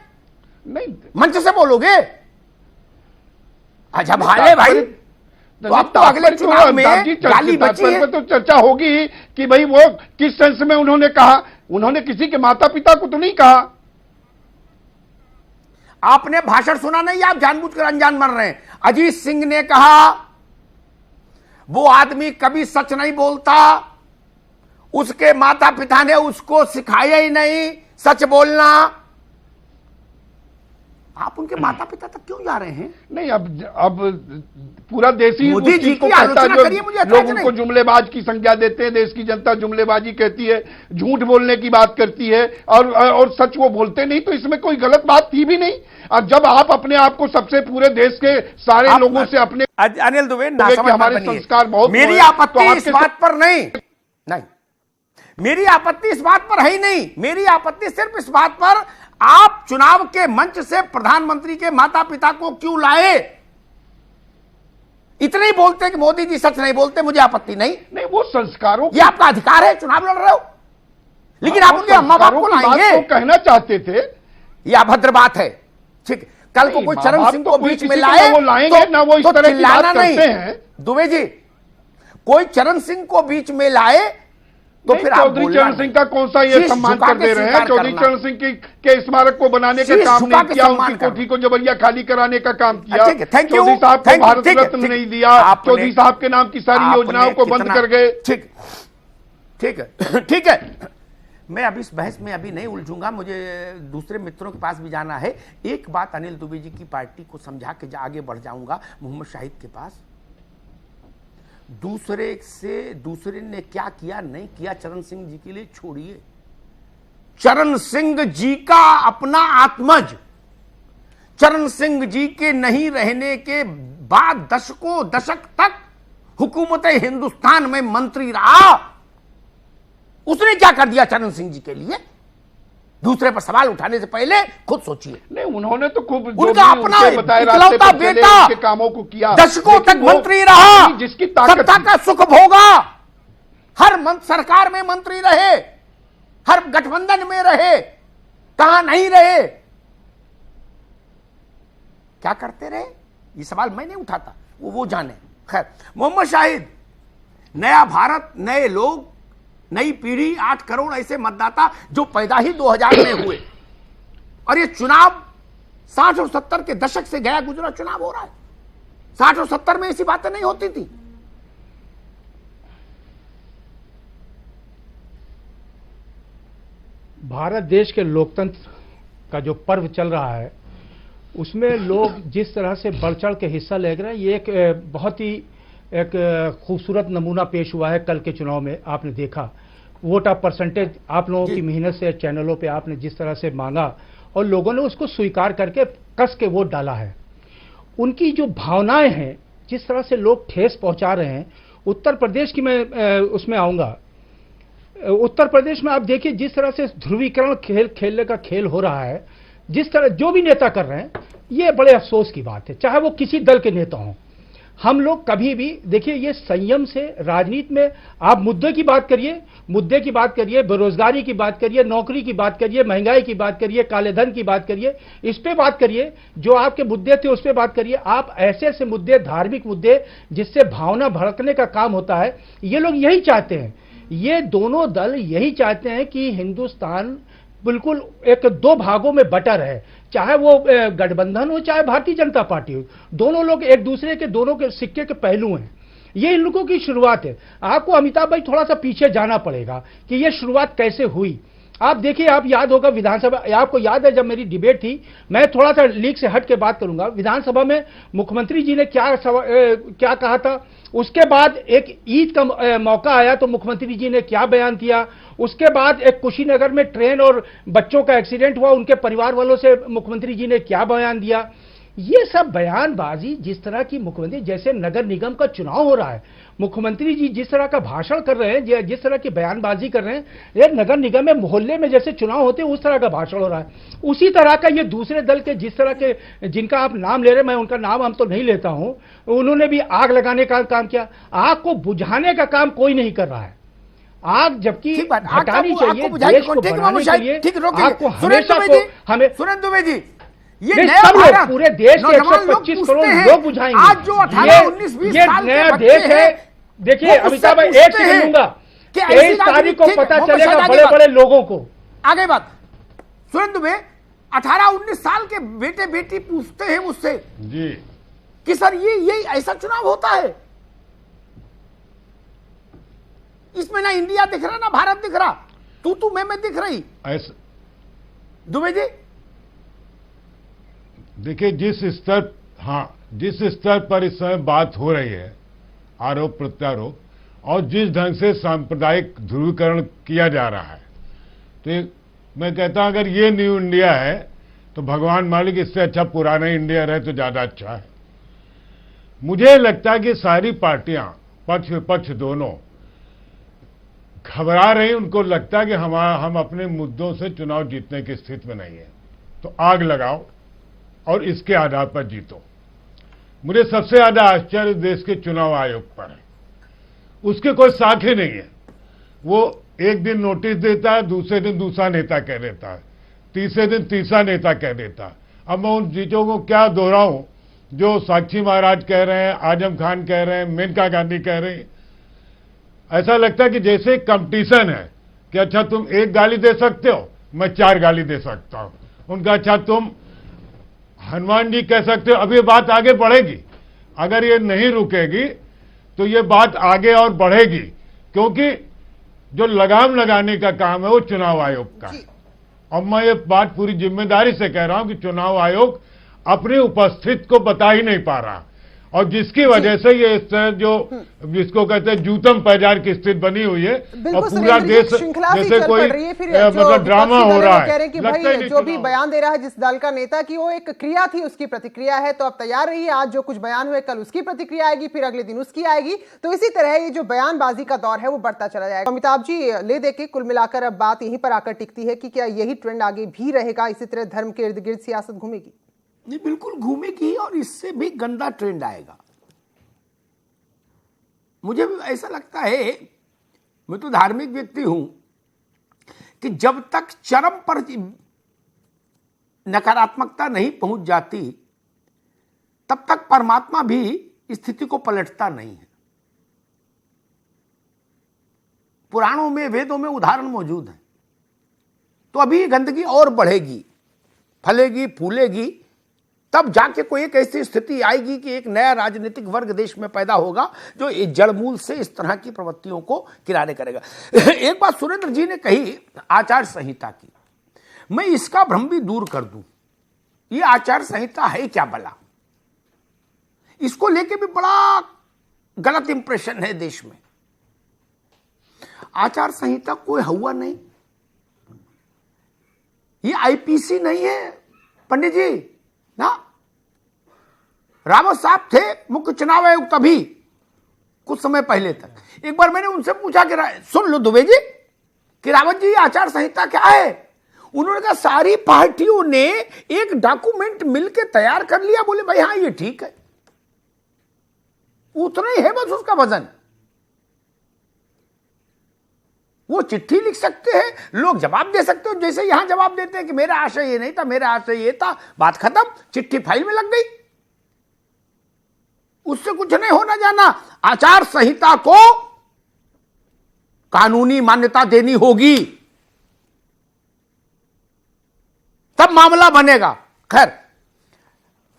नहीं मंच से बोलोगे। अच्छा भाले भाई, तो अब तो अगले चुनाव में गाली बची है तो चर्चा होगी कि भाई वो किस सेंस में उन्होंने कहा। उन्होंने किसी के माता पिता को तो नहीं कहा। आपने भाषण सुना नहीं, आप जानबूझकर अनजान बन रहे हैं। अजीत सिंह ने कहा वो आदमी कभी सच नहीं बोलता, उसके माता पिता ने उसको सिखाया ही नहीं सच बोलना। आप उनके माता पिता तक क्यों जा रहे हैं? नहीं, अब पूरा देश ही मोदी जी की आलोचना करिए, मुझे लोग उनको जुमलेबाज की संज्ञा देते हैं। देश की जनता जुमलेबाजी कहती है, झूठ बोलने की बात करती है और सच वो बोलते नहीं, तो इसमें कोई गलत बात थी भी नहीं। और जब आप अपने आप को सबसे पूरे देश के सारे लोगों से अपने अनिल दुबे हमारे संस्कार बहुत, मेरी आपत्ति इस बात पर नहीं, मेरी आपत्ति इस बात पर है ही नहीं। मेरी आपत्ति सिर्फ इस बात पर, आप चुनाव के मंच से प्रधानमंत्री के माता पिता को क्यों लाए? इतने ही बोलते कि मोदी जी सच नहीं बोलते, मुझे आपत्ति नहीं। वो संस्कारों, ये आपका अधिकार है, चुनाव लड़ रहे हो, लेकिन आप उनके अम्मा बाप को लाएंगे। तो कहना चाहते थे, ये अभद्र बात है। ठीक, कल को कोई चरण सिंह को बीच में लाए, वो लाएंगे ना, वो इस तरह की बात करते हैं। दुबे जी, कोई चरण सिंह को बीच में लाए तो फिर चौधरी चरण सिंह का कौन सा ये सम्मान कर दे रहे हैं? चौधरी चरण सिंह के स्मारक को बनाने का काम नहीं किया, उनकी कोठी को जबरिया खाली कराने का काम किया। चौधरी साहब को भारत रत्न नहीं दिया, चौधरी साहब के नाम की सारी योजनाओं को बंद कर गए। ठीक है, मैं अभी इस बहस में अभी नहीं उलझूंगा, मुझे दूसरे मित्रों के पास भी जाना है। एक बात अनिल दुबे जी की पार्टी को समझा के आगे बढ़ जाऊंगा मोहम्मद शाहिद के पास। दूसरे ने क्या किया नहीं किया चरण सिंह जी के लिए छोड़िए। चरण सिंह जी का अपना आत्मज, चरण सिंह जी के नहीं रहने के बाद दशक तक हुकूमत हिंदुस्तान में मंत्री रहा। उसने क्या कर दिया चरण सिंह जी के लिए? दूसरे पर सवाल उठाने से पहले खुद सोचिए। नहीं, उन्होंने तो खूब उनका अपना इकलौता बेटा के कामों को किया, दशकों तक मंत्री रहा, जिसकी सत्ता का सुख भोगा, हर सरकार में मंत्री रहे, हर गठबंधन में रहे, कहां नहीं रहे, क्या करते रहे, ये सवाल मैं नहीं उठाता, वो जाने। खैर, मोहम्मद शाहिद, नया भारत, नए लोग, नई पीढ़ी, 8 करोड़ ऐसे मतदाता जो पैदा ही 2000 में हुए, और ये चुनाव 60 और 70 के दशक से गया गुजरा चुनाव हो रहा है। 60 और 70 में ऐसी बातें नहीं होती थी। भारत देश के लोकतंत्र का जो पर्व चल रहा है, उसमें लोग जिस तरह से बढ़ चढ़ के हिस्सा ले रहे हैं, ये एक बहुत ही एक खूबसूरत नमूना पेश हुआ है। कल के चुनाव में आपने देखा, वोट ऑफ परसेंटेज आप लोगों की मेहनत से चैनलों पे आपने जिस तरह से मांगा और लोगों ने उसको स्वीकार करके कस के वोट डाला है। उनकी जो भावनाएं हैं, जिस तरह से लोग ठेस पहुंचा रहे हैं, उत्तर प्रदेश की मैं उसमें आऊंगा। उत्तर प्रदेश में आप देखिए जिस तरह से ध्रुवीकरण खेलने का खेल हो रहा है, जिस तरह जो भी नेता कर रहे हैं, ये बड़े अफसोस की बात है, चाहे वो किसी दल के नेता हों। हम लोग कभी भी देखिए, ये संयम से राजनीति में आप मुद्दे की बात करिए, बेरोजगारी की बात करिए, नौकरी की बात करिए, महंगाई की बात करिए, काले धन की बात करिए, इस पे बात करिए, जो आपके मुद्दे थे उस पे बात करिए। आप ऐसे ऐसे मुद्दे, धार्मिक मुद्दे जिससे भावना भड़कने का काम होता है, ये लोग यही चाहते हैं, ये दोनों दल यही चाहते हैं कि हिंदुस्तान बिल्कुल एक दो भागों में बटा रहे, चाहे वो गठबंधन हो चाहे भारतीय जनता पार्टी हो। दोनों लोग एक दूसरे के, दोनों के सिक्के के पहलू हैं। ये इन लोगों की शुरुआत है। आपको अमिताभ भाई थोड़ा सा पीछे जाना पड़ेगा कि ये शुरुआत कैसे हुई। आप देखिए, आप याद होगा विधानसभा, आपको याद है जब मेरी डिबेट थी, मैं थोड़ा सा लीक से हट के बात करूंगा, विधानसभा में मुख्यमंत्री जी ने क्या कहा था। उसके बाद एक ईद का मौका आया तो मुख्यमंत्री जी ने क्या बयान दिया। उसके बाद एक कुशीनगर में ट्रेन और बच्चों का एक्सीडेंट हुआ, उनके परिवार वालों से मुख्यमंत्री जी ने क्या बयान दिया। ये सब बयानबाजी जिस तरह की मुख्यमंत्री, जैसे नगर निगम का चुनाव हो रहा है, मुख्यमंत्री जी जिस तरह का भाषण कर रहे हैं, जिस तरह की बयानबाजी कर रहे हैं, ये नगर निगम में मोहल्ले में जैसे चुनाव होते हैं उस तरह का भाषण हो रहा है। उसी तरह का ये दूसरे दल के जिस तरह के, जिनका आप नाम ले रहे हैं, मैं उनका नाम हम तो नहीं लेता हूं, उन्होंने भी आग लगाने का काम किया। आग को बुझाने का काम कोई नहीं कर रहा है। आग जबकि हटानी चाहिए, देश को बढ़ाने के लिए आग को हमेशा को हमें सुरेंद्र दुबे जी, ये सब लोग पूरे देश के 125 करोड़ लोग बुझाएंगे। आज जो 18-19-20 ये नया देश है। देखिए अमिताभ भाई, एक सेकंड दूंगा, 23 तारीख को पता चलेगा बड़े बड़े लोगों को। आगे बात सुरेंद्र दुबे, 18-19 साल के बेटे बेटी पूछते हैं मुझसे जी कि सर ये ऐसा चुनाव होता है, इसमें ना इंडिया दिख रहा ना भारत दिख रहा, तू मैं दिख रही ऐसा। दुबे जी देखिए, जिस स्तर पर इस समय बात हो रही है, आरोप प्रत्यारोप, और जिस ढंग से सांप्रदायिक ध्रुवीकरण किया जा रहा है, तो मैं कहता हूं अगर ये न्यू इंडिया है तो भगवान मालिक इससे अच्छा पुराना इंडिया रहे तो ज्यादा अच्छा है। मुझे लगता है कि सारी पार्टियां, पक्ष विपक्ष दोनों, घबरा रही। उनको लगता है कि हम अपने मुद्दों से चुनाव जीतने की स्थिति में नहीं है, तो आग लगाओ और इसके आधार पर जीतो। मुझे सबसे ज्यादा आश्चर्य देश के चुनाव आयोग पर है। उसके कोई साखे नहीं है। वो एक दिन नोटिस देता है, दूसरे दिन दूसरा नेता कह देता है, तीसरे दिन तीसरा नेता कह देता है। अब मैं उन चीजों को क्या दोहराऊं जो साक्षी महाराज कह रहे हैं, आजम खान कह रहे हैं, मेनका गांधी कह रही हैं। ऐसा लगता है कि जैसे कंपटीशन है कि अच्छा तुम एक गाली दे सकते हो, मैं 4 गाली दे सकता हूं। उनका अच्छा तुम हनुमान जी कह सकते हो। अब ये बात आगे बढ़ेगी, अगर ये नहीं रुकेगी तो ये बात आगे और बढ़ेगी, क्योंकि जो लगाम लगाने का काम है वो चुनाव आयोग का है। और मैं ये बात पूरी जिम्मेदारी से कह रहा हूं कि चुनाव आयोग अपनी उपस्थिति को बता ही नहीं पा रहा, और जिसकी वजह से ये जो जिसको कहते हैं जूतम पैजार की स्थिति बनी हुई है, और पूरा देश जैसे कोई मतलब ड्रामा हो रहा है। कह रहे कि भाई जो भी बयान दे रहा है जिस दल का नेता की, वो एक क्रिया थी, उसकी प्रतिक्रिया है, तो अब तैयार रहिए। आज जो कुछ बयान हुए, कल उसकी प्रतिक्रिया आएगी, फिर अगले दिन उसकी आएगी। तो इसी तरह ये जो बयानबाजी का दौर है वो बढ़ता चला जाएगा। अमिताभ जी, ले दे के कुल मिलाकर अब बात यहीं पर आकर टिकती है कि क्या यही ट्रेंड आगे भी रहेगा, इसी तरह धर्म के इर्द गिर्द सियासत घूमेगी? नहीं, बिल्कुल घूमेगी, और इससे भी गंदा ट्रेंड आएगा। मुझे भी ऐसा लगता है, मैं तो धार्मिक व्यक्ति हूं, कि जब तक चरम पर नकारात्मकता नहीं पहुंच जाती तब तक परमात्मा भी स्थिति को पलटता नहीं है। पुराणों में, वेदों में उदाहरण मौजूद है। तो अभी गंदगी और बढ़ेगी, फलेगी, फूलेगी, तब जाके कोई एक ऐसी स्थिति आएगी कि एक नया राजनीतिक वर्ग देश में पैदा होगा जो जड़मूल से इस तरह की प्रवृत्तियों को किनारे करेगा। एक बात सुरेंद्र जी ने कही आचार संहिता की, मैं इसका भ्रम भी दूर कर दूं। ये आचार संहिता है क्या भला? इसको लेके भी बड़ा गलत इंप्रेशन है देश में। आचार संहिता कोई हुआ नहीं, ये आईपीसी नहीं है पंडित जी ना। रावत साहब थे मुख्य चुनाव आयोग तभी, कुछ समय पहले तक। एक बार मैंने उनसे पूछा कि सुन लो दुबे जी कि रावत जी आचार संहिता क्या है? उन्होंने कहा सारी पार्टियों ने एक डॉक्यूमेंट मिलकर तैयार कर लिया। बोले भाई हाँ ये ठीक है। उतना ही है बस उसका वजन। वो चिट्ठी लिख सकते हैं, लोग जवाब दे सकते हो, जैसे यहां जवाब देते हैं कि मेरा आशय ये नहीं था, मेरा आशय ये था, बात खत्म, चिट्ठी फाइल में लग गई, उससे कुछ नहीं होना जाना। आचार संहिता को कानूनी मान्यता देनी होगी, तब मामला बनेगा। खैर,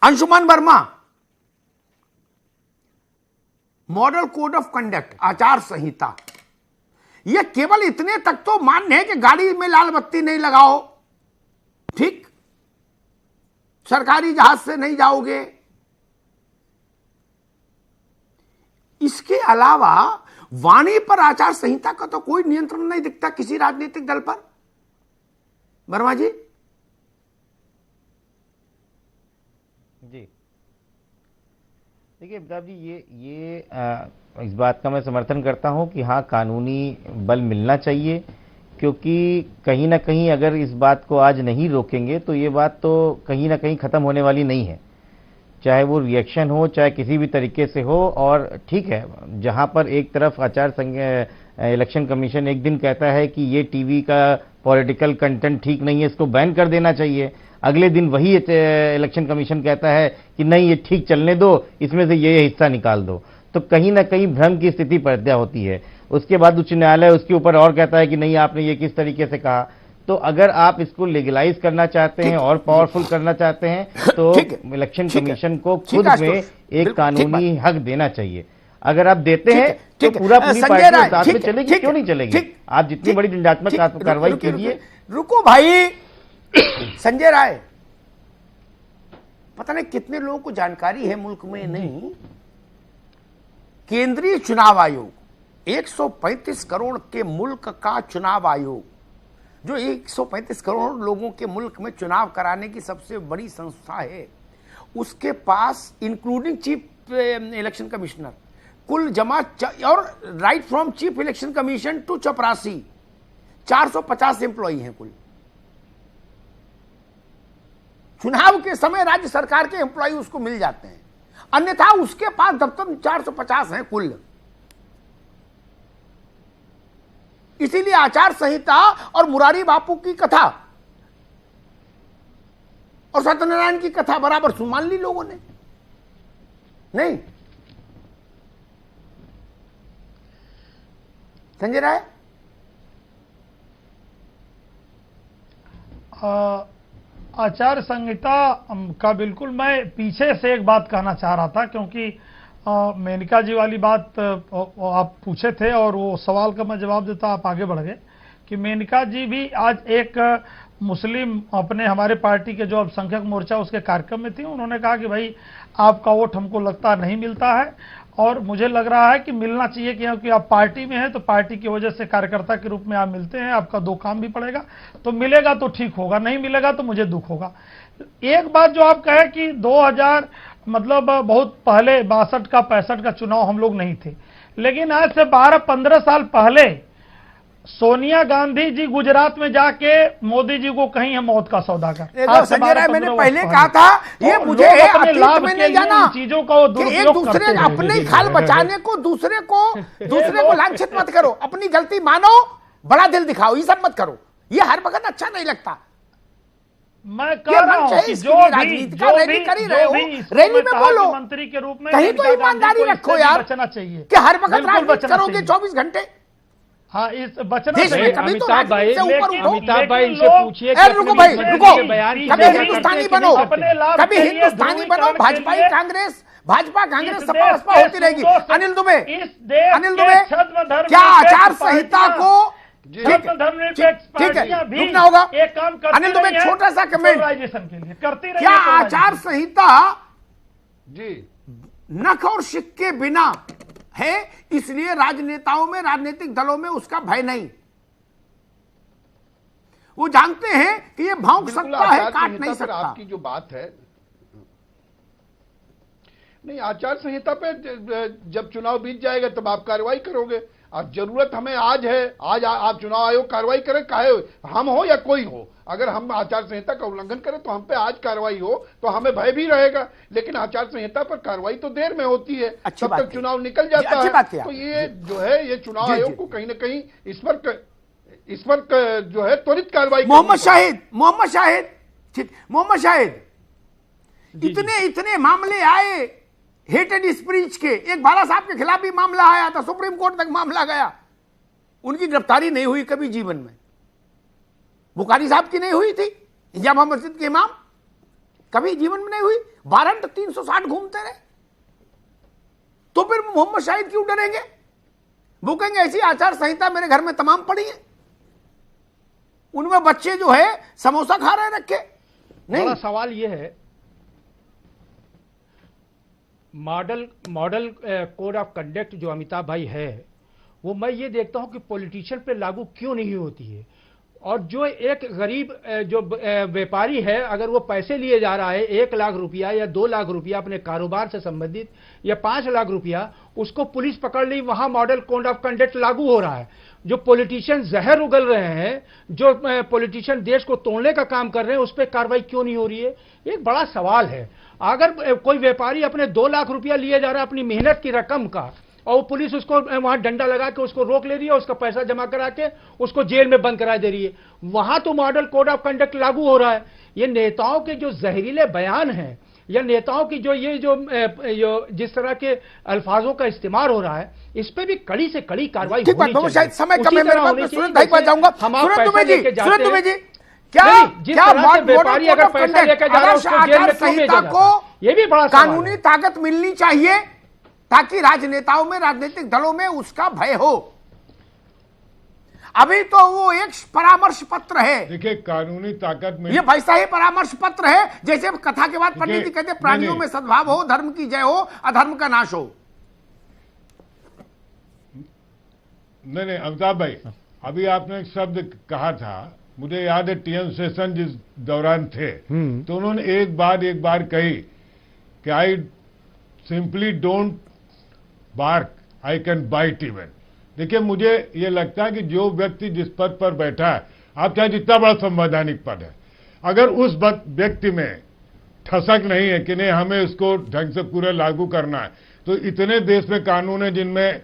Anshuman Verma, model code of conduct, आचार संहिता, यह केवल इतने तक तो मान्य है कि गाड़ी में लाल बत्ती नहीं लगाओ, ठीक, सरकारी जहाज से नहीं जाओगे। इसके अलावा वाणी पर आचार संहिता का तो कोई नियंत्रण नहीं दिखता किसी राजनीतिक दल पर। वर्मा जी देखिए अमिताभ जी, ये इस बात का मैं समर्थन करता हूं कि हाँ, कानूनी बल मिलना चाहिए, क्योंकि कहीं ना कहीं अगर इस बात को आज नहीं रोकेंगे तो ये बात तो कहीं ना कहीं खत्म होने वाली नहीं है, चाहे वो रिएक्शन हो, चाहे किसी भी तरीके से हो। और ठीक है, जहां पर एक तरफ इलेक्शन कमीशन एक दिन कहता है कि ये टीवी का पॉलिटिकल कंटेंट ठीक नहीं है, इसको बैन कर देना चाहिए, अगले दिन वही इलेक्शन कमीशन कहता है कि नहीं, ये ठीक चलने दो, इसमें से ये हिस्सा निकाल दो, तो कहीं ना कहीं भ्रम की स्थिति पैदा होती है। उसके बाद उच्च न्यायालय उसके ऊपर और कहता है कि नहीं, आपने ये किस तरीके से कहा। तो अगर आप इसको लीगलाइज करना चाहते हैं और पावरफुल करना चाहते हैं तो इलेक्शन कमीशन को खुद में एक कानूनी हक देना चाहिए। अगर आप देते हैं तो पूरी पार्टी साथ में चलेगी, क्यों नहीं चलेगी? आप जितनी बड़ी दंडात्मक कार्रवाई कीजिए। रुको भाई, संजय राय, पता नहीं कितने लोगों को जानकारी है मुल्क में नहीं, केंद्रीय चुनाव आयोग 135 करोड़ के मुल्क का चुनाव आयोग, जो 135 करोड़ लोगों के मुल्क में चुनाव कराने की सबसे बड़ी संस्था है, उसके पास इंक्लूडिंग चीफ इलेक्शन कमिश्नर कुल जमा और right from chief election commission to चपरासी 450 एम्प्लॉई हैं कुल। चुनाव के समय राज्य सरकार के एम्प्लॉई उसको मिल जाते हैं, अन्यथा उसके पास दफ्तर 450 हैं कुल। इसीलिए आचार संहिता और मुरारी बापू की कथा और सत्यनारायण की कथा बराबर मान ली लोगों ने। नहीं संजय राय, आचार संहिता का बिल्कुल मैं पीछे से एक बात कहना चाह रहा था, क्योंकि मेनका जी वाली बात आप पूछे थे और वो सवाल का मैं जवाब देता, आप आगे बढ़ गए कि मेनका जी भी आज एक मुस्लिम अपने हमारे पार्टी के जो अल्पसंख्यक मोर्चा उसके कार्यक्रम में थी। उन्होंने कहा कि भाई आपका वोट हमको लगता नहीं मिलता है और मुझे लग रहा है कि मिलना चाहिए, क्योंकि आप पार्टी में हैं तो पार्टी की वजह से कार्यकर्ता के रूप में आप मिलते हैं, आपका दो काम भी पड़ेगा, तो मिलेगा तो ठीक होगा, नहीं मिलेगा तो मुझे दुख होगा। एक बात जो आप कहे कि 2000 मतलब बहुत पहले 62 का 65 का चुनाव हम लोग नहीं थे, लेकिन आज से 12-15 साल पहले सोनिया गांधी जी गुजरात में जाके मोदी जी को कहीं है मौत का सौदागर। संजय राय, मैंने पहले कहा था ये मुझे लाभ में नहीं जाना, चीजों का एक दूसरे अपने ही खाल बचाने को दूसरे को लांछित मत करो, अपनी गलती मानो, बड़ा दिल दिखाओ, ये सब मत करो, ये हर वक्त अच्छा नहीं लगता। मैं कह रहा हूं कि जो भी कर ही रहे हो, रैली में बोलो, मंत्री के रूप में कहीं तो ईमानदारी रखो यार, बचना चाहिए कि हर वक्त राजनीति करोगे 24 घंटे। हाँ, इस बचना चाहिए। अमिताभ भाई इनसे पूछिए, रुको भाई, रुको, कभी हिंदुस्तानी बनो, कभी हिंदुस्तानी बनो, भाजपा कांग्रेस सपा बसपा होती रहेगी। अनिल दुबे, क्या आचार संहिता को ठीक है रुकना होगा? एक काम करते अनिल दुबे, छोटा सा कमेंट, क्या आचार संहिता नख और सिक्के बिना है, इसलिए राजनेताओं में, राजनीतिक दलों में उसका भय नहीं? वो जानते हैं कि ये भौंक सकता है, काट नहीं सकता। आपकी जो बात है, नहीं, आचार संहिता पे जब चुनाव बीत जाएगा तब आप कार्रवाई करोगे। अब जरूरत हमें आज है, आज आप चुनाव आयोग कार्रवाई करें, काहे हम हो या कोई हो। अगर हम आचार संहिता का उल्लंघन करें तो हम पे आज कार्रवाई हो तो हमें भय भी रहेगा, लेकिन आचार संहिता पर कार्रवाई तो देर में होती है, तब तक चुनाव निकल जाता है। तो ये जो है, ये चुनाव आयोग को कहीं ना कहीं इस पर जो है त्वरित कार्रवाई। मोहम्मद शाहिद, इतने मामले आए हेट एंड स्पीच के, एक बाला साहब के खिलाफ भी मामला आया था, सुप्रीम कोर्ट तक मामला गया, उनकी गिरफ्तारी नहीं हुई कभी जीवन में। बुखारी साहब की नहीं हुई थी, जामा मस्जिद के इमाम, कभी जीवन में नहीं हुई। वारंट 360 घूमते रहे, तो फिर मोहम्मद शाहिद क्यों डरेंगे? वो कहेंगे ऐसी आचार संहिता मेरे घर में तमाम पड़ी है, उनमें बच्चे जो है समोसा खा रहे रखे। नहीं, बड़ा सवाल यह है, मॉडल कोड ऑफ कंडक्ट जो अमिताभ भाई है, वो मैं ये देखता हूं कि पॉलिटिशियन पे लागू क्यों नहीं होती है। और जो एक गरीब जो व्यापारी है, अगर वो पैसे लिए जा रहा है 1 लाख रुपया या 2 लाख रुपया अपने कारोबार से संबंधित, या 5 लाख रुपया, उसको पुलिस पकड़ ली, वहां मॉडल कोड ऑफ कंडक्ट लागू हो रहा है। जो पॉलिटिशियन जहर उगल रहे हैं, जो पॉलिटिशियन देश को तोड़ने का काम कर रहे हैं, उस पर कार्रवाई क्यों नहीं हो रही है? एक बड़ा सवाल है। अगर कोई व्यापारी अपने 2 लाख रुपया लिए जा रहा है अपनी मेहनत की रकम का, और पुलिस उसको वहां डंडा लगा के उसको रोक ले रही है, उसका पैसा जमा करा के उसको जेल में बंद करा दे रही है, वहां तो मॉडल कोड ऑफ कंडक्ट लागू हो रहा है। ये नेताओं के जो जहरीले बयान हैं, या नेताओं की जो जिस तरह के अल्फाजों का इस्तेमाल हो रहा है, इस पे भी कड़ी से कड़ी कार्रवाई होनी चाहिए। शायद समय कम है मेरे पास, मैं सूरत भाई पास जाऊंगा। क्या व्यापारी अगर पैसा लेकर जा रहा है उसको जेल में क्यों भेजा जाता है? ये भी बड़ा कानूनी ताकत मिलनी चाहिए ताकि राजनेताओं में, राजनीतिक दलों में उसका भय हो। अभी तो वो एक परामर्श पत्र है। देखिए, कानूनी ताकत में ये वैसा ही परामर्श पत्र है जैसे कथा के बाद पंडित जी कहते प्राणियों में सद्भाव हो, धर्म की जय हो, अधर्म का नाश हो। नहीं, अमिताभ भाई, अभी आपने एक शब्द कहा था, मुझे याद है टीएम सेशन जिस दौरान थे, तो उन्होंने एक बार कही कि I simply don't bark, I can bite even. देखिए, मुझे यह लगता है कि जो व्यक्ति जिस पद पर बैठा है, आप चाहे जितना बड़ा संवैधानिक पद है, अगर उस व्यक्ति में ठसक नहीं है कि नहीं हमें उसको ढंग से पूरा लागू करना है, तो इतने देश में कानून है जिनमें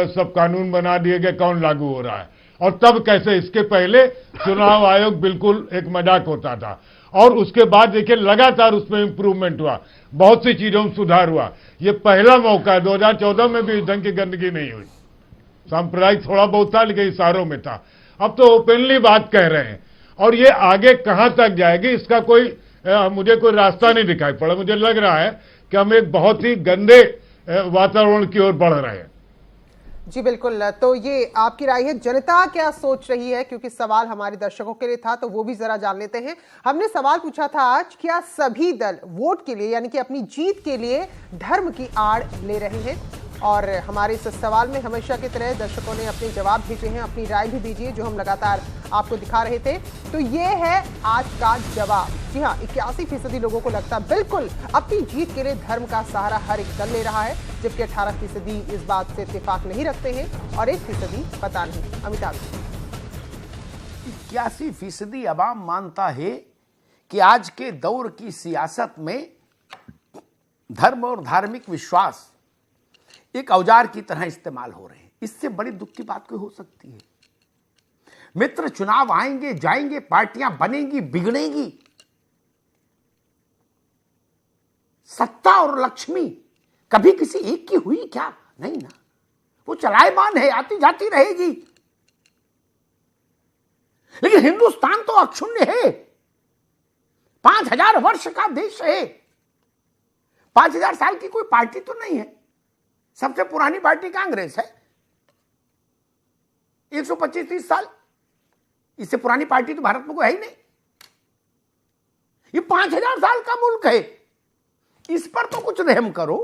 सब कानून बना दिए गए, कौन लागू हो रहा है? और तब कैसे? इसके पहले चुनाव आयोग बिल्कुल एक मजाक होता था, और उसके बाद देखिए लगातार उसमें इंप्रूवमेंट हुआ, बहुत सी चीजों में सुधार हुआ। ये पहला मौका है, 2014 में भी ढंग की गंदगी नहीं हुई, सांप्रदायिक थोड़ा बहुत था लेकिन इशारों में था। अब तो ओपनली बात कह रहे हैं, और ये आगे कहां तक जाएगी इसका मुझे कोई रास्ता नहीं दिखाई पड़ा। मुझे लग रहा है कि हम एक बहुत ही गंदे वातावरण की ओर बढ़ रहे हैं। जी बिल्कुल, तो ये आपकी राय है, जनता क्या सोच रही है? क्योंकि सवाल हमारे दर्शकों के लिए था, तो वो भी जरा जान लेते हैं। हमने सवाल पूछा था आज, क्या सभी दल वोट के लिए यानी कि अपनी जीत के लिए धर्म की आड़ ले रहे हैं? और हमारे इस सवाल में हमेशा की तरह दर्शकों ने अपने जवाब भेजे हैं, अपनी राय भी दीजिए जो हम लगातार आपको दिखा रहे थे। तो ये है आज का जवाब। जी हाँ, 81% लोगों को लगता बिल्कुल अपनी जीत के लिए धर्म का सहारा हर एक दल ले रहा है, जबकि 18% इस बात से इत्तेफाक नहीं रखते हैं और 1% पता नहीं। अमिताभ, 81% अवाम मानता है कि आज के दौर की सियासत में धर्म और धार्मिक विश्वास एक औजार की तरह इस्तेमाल हो रहे हैं। इससे बड़ी दुख की बात कोई हो सकती है? मित्र, चुनाव आएंगे जाएंगे, पार्टियां बनेंगी बिगड़ेंगी, सत्ता और लक्ष्मी कभी किसी एक की हुई क्या? नहीं ना, वो चलायमान है, आती जाती रहेगी। लेकिन हिंदुस्तान तो अक्षुण्य है, 5000 वर्ष का देश है, 5000 साल की कोई पार्टी तो नहीं है। सबसे पुरानी पार्टी कांग्रेस है, 125-30 साल, इससे पुरानी पार्टी तो भारत में कोई है ही नहीं। ये 5000 साल का मुल्क है, इस पर तो कुछ रहम करो।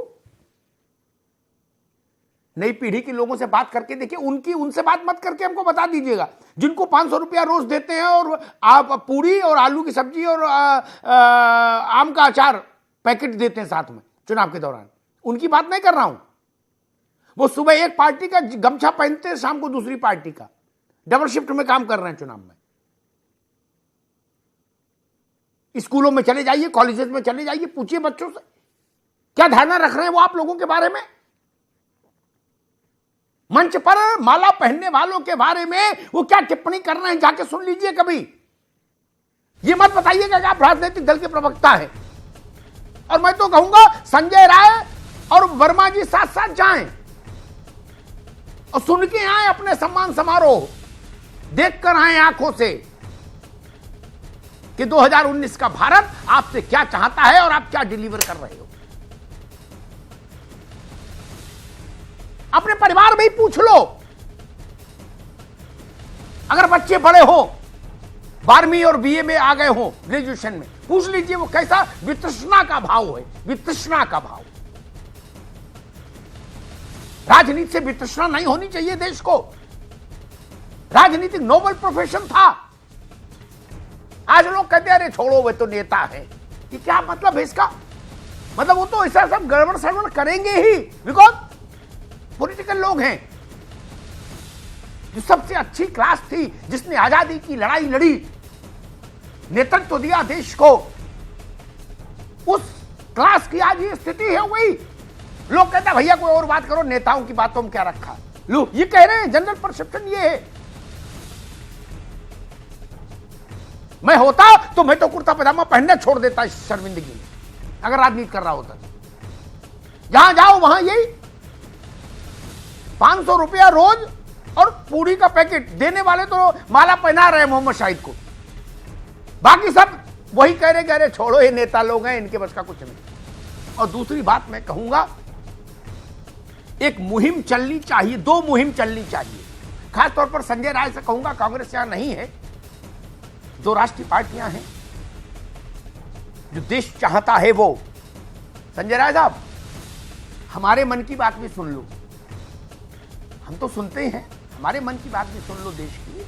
नई पीढ़ी के लोगों से बात करके देखिए, उनसे बात मत करके हमको बता दीजिएगा, जिनको 500 रुपया रोज देते हैं और आप पूरी और आलू की सब्जी और आम का अचार पैकेट देते हैं साथ में चुनाव के दौरान, उनकी बात नहीं कर रहा हूं। वो सुबह एक पार्टी का गमछा पहनते हैं, शाम को दूसरी पार्टी का, डबल शिफ्ट में काम कर रहे हैं चुनाव में। स्कूलों में चले जाइए, कॉलेजेस में चले जाइए, पूछिए बच्चों से क्या धारणा रख रहे हैं वो आप लोगों के बारे में। मंच पर माला पहनने वालों के बारे में वो क्या टिप्पणी कर रहे हैं, जाके सुन लीजिए कभी। ये मत बताइएगा कि आप राजनीतिक दल के प्रवक्ता हैं। और मैं तो कहूंगा संजय राय और वर्मा जी साथ साथ जाएं और सुन के आए, अपने सम्मान समारोह देख कर आए आंखों से कि 2019 का भारत आपसे क्या चाहता है और आप क्या डिलीवर कर रहे हो। अपने परिवार में ही पूछ लो, अगर बच्चे बड़े हो, 12वीं और बीए में आ गए हो, ग्रेजुएशन में, पूछ लीजिए वो कैसा वितृष्णा का भाव है, वितृष्णा का भाव। राजनीति से वितृष्णा नहीं होनी चाहिए देश को। राजनीतिक नोबल प्रोफेशन था। आज लोग कहते हैं अरे छोड़ो वे तो नेता है। ये क्या मतलब है इसका? मतलब वो तो ऐसा सब गड़बड़ सड़बड़ करेंगे ही, बिकॉज पॉलिटिकल लोग हैं। जो सबसे अच्छी क्लास थी, जिसने आजादी की लड़ाई लड़ी, नेतृत्व दिया देश को, उस क्लास की आज ये स्थिति है। वही लोग कहते हैं भैया कोई और बात करो, नेताओं की बातों में क्या रखा। लो ये कह रहे हैं, जनरल परसेप्शन ये है। मैं होता तो मैं तो कुर्ता पजामा पहनने छोड़ देता इस शर्मिंदगी में, अगर राजनीति कर रहा होता। जहां जाओ वहां यही 500 रुपया रोज और पूरी का पैकेट देने वाले तो माला पहना रहे मोहम्मद शाहिद को, बाकी सब वही कह रहे छोड़ो ये नेता लोग हैं, इनके बस का कुछ नहीं। और दूसरी बात मैं कहूंगा, एक मुहिम चलनी चाहिए, 2 मुहिम चलनी चाहिए। खासतौर पर संजय राय से कहूंगा, कांग्रेस यहां नहीं है, 2 राष्ट्रीय पार्टियां हैं, जो देश चाहता है वो। संजय राय साहब, हमारे मन की बात भी सुन लो। हम तो सुनते हैं, हमारे मन की बात भी सुन लो देश की।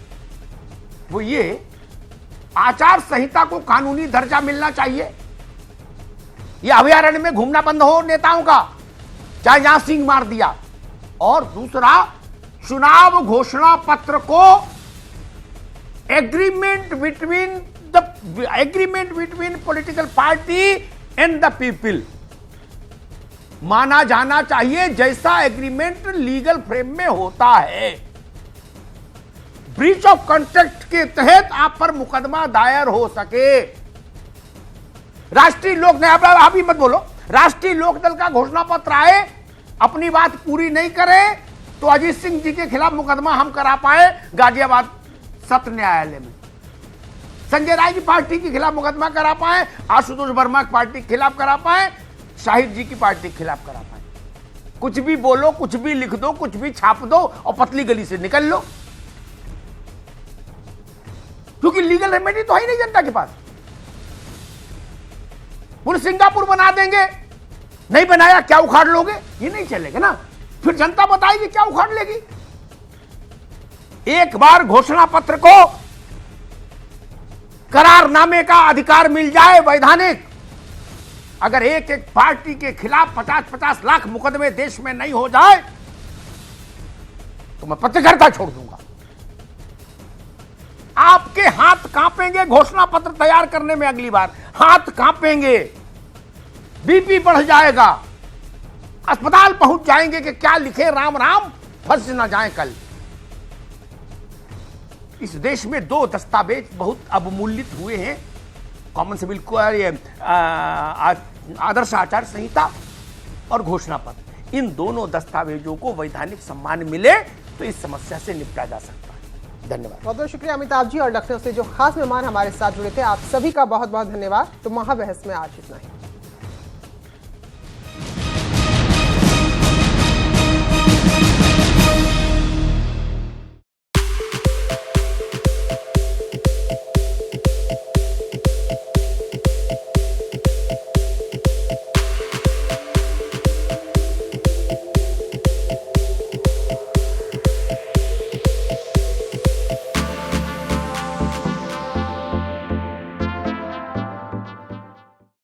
वो ये आचार संहिता को कानूनी दर्जा मिलना चाहिए। ये अभयारण्य में घूमना बंद हो नेताओं का, चाहे जहां सिंह मार दिया। और दूसरा, चुनाव घोषणा पत्र को agreement between political party and the people माना जाना चाहिए, जैसा एग्रीमेंट लीगल फ्रेम में होता है। ब्रीच ऑफ कॉन्ट्रैक्ट के तहत आप पर मुकदमा दायर हो सके। राष्ट्रीय लोकदल, अभी मत बोलो, राष्ट्रीय लोकदल का घोषणा पत्र आए, अपनी बात पूरी नहीं करे तो अजीत सिंह जी के खिलाफ मुकदमा हम करा पाए गाजियाबाद सत्र न्यायालय में। संजय राय की पार्टी के खिलाफ मुकदमा करा पाए, आशुतोष वर्मा की पार्टी के खिलाफ करा पाए, शाहिद जी की पार्टी के खिलाफ करा पाए। कुछ भी बोलो, कुछ भी लिख दो, कुछ भी छाप दो और पतली गली से निकल लो, क्योंकि लीगल रेमेडी तो है नहीं जनता के पास। बोले सिंगापुर बना देंगे, नहीं बनाया क्या उखाड़ लोगे? ये नहीं चलेगा ना, फिर जनता बताएगी क्या उखाड़ लेगी। एक बार घोषणा पत्र को करारनामे का अधिकार मिल जाए वैधानिक, अगर एक एक पार्टी के खिलाफ 50-50 लाख मुकदमे देश में नहीं हो जाए तो मैं पत्रकारिता छोड़ दूंगा। आपके हाथ कांपेंगे घोषणा पत्र तैयार करने में, अगली बार हाथ कांपेंगे, बीपी बढ़ जाएगा, अस्पताल पहुंच जाएंगे कि क्या लिखे, राम राम, फंस ना जाए कल। इस देश में 2 दस्तावेज बहुत अवमूल्यित हुए हैं, कॉमन सिविल कोड, आदर्श आचार संहिता और घोषणा पत्र। इन दोनों दस्तावेजों को वैधानिक सम्मान मिले तो इस समस्या से निपटा जा सकता है। धन्यवाद। बहुत बहुत शुक्रिया अमिताभ जी, और लखनऊ से जो खास मेहमान हमारे साथ जुड़े थे, आप सभी का बहुत बहुत धन्यवाद। तो महाबहस में आज इतना ही।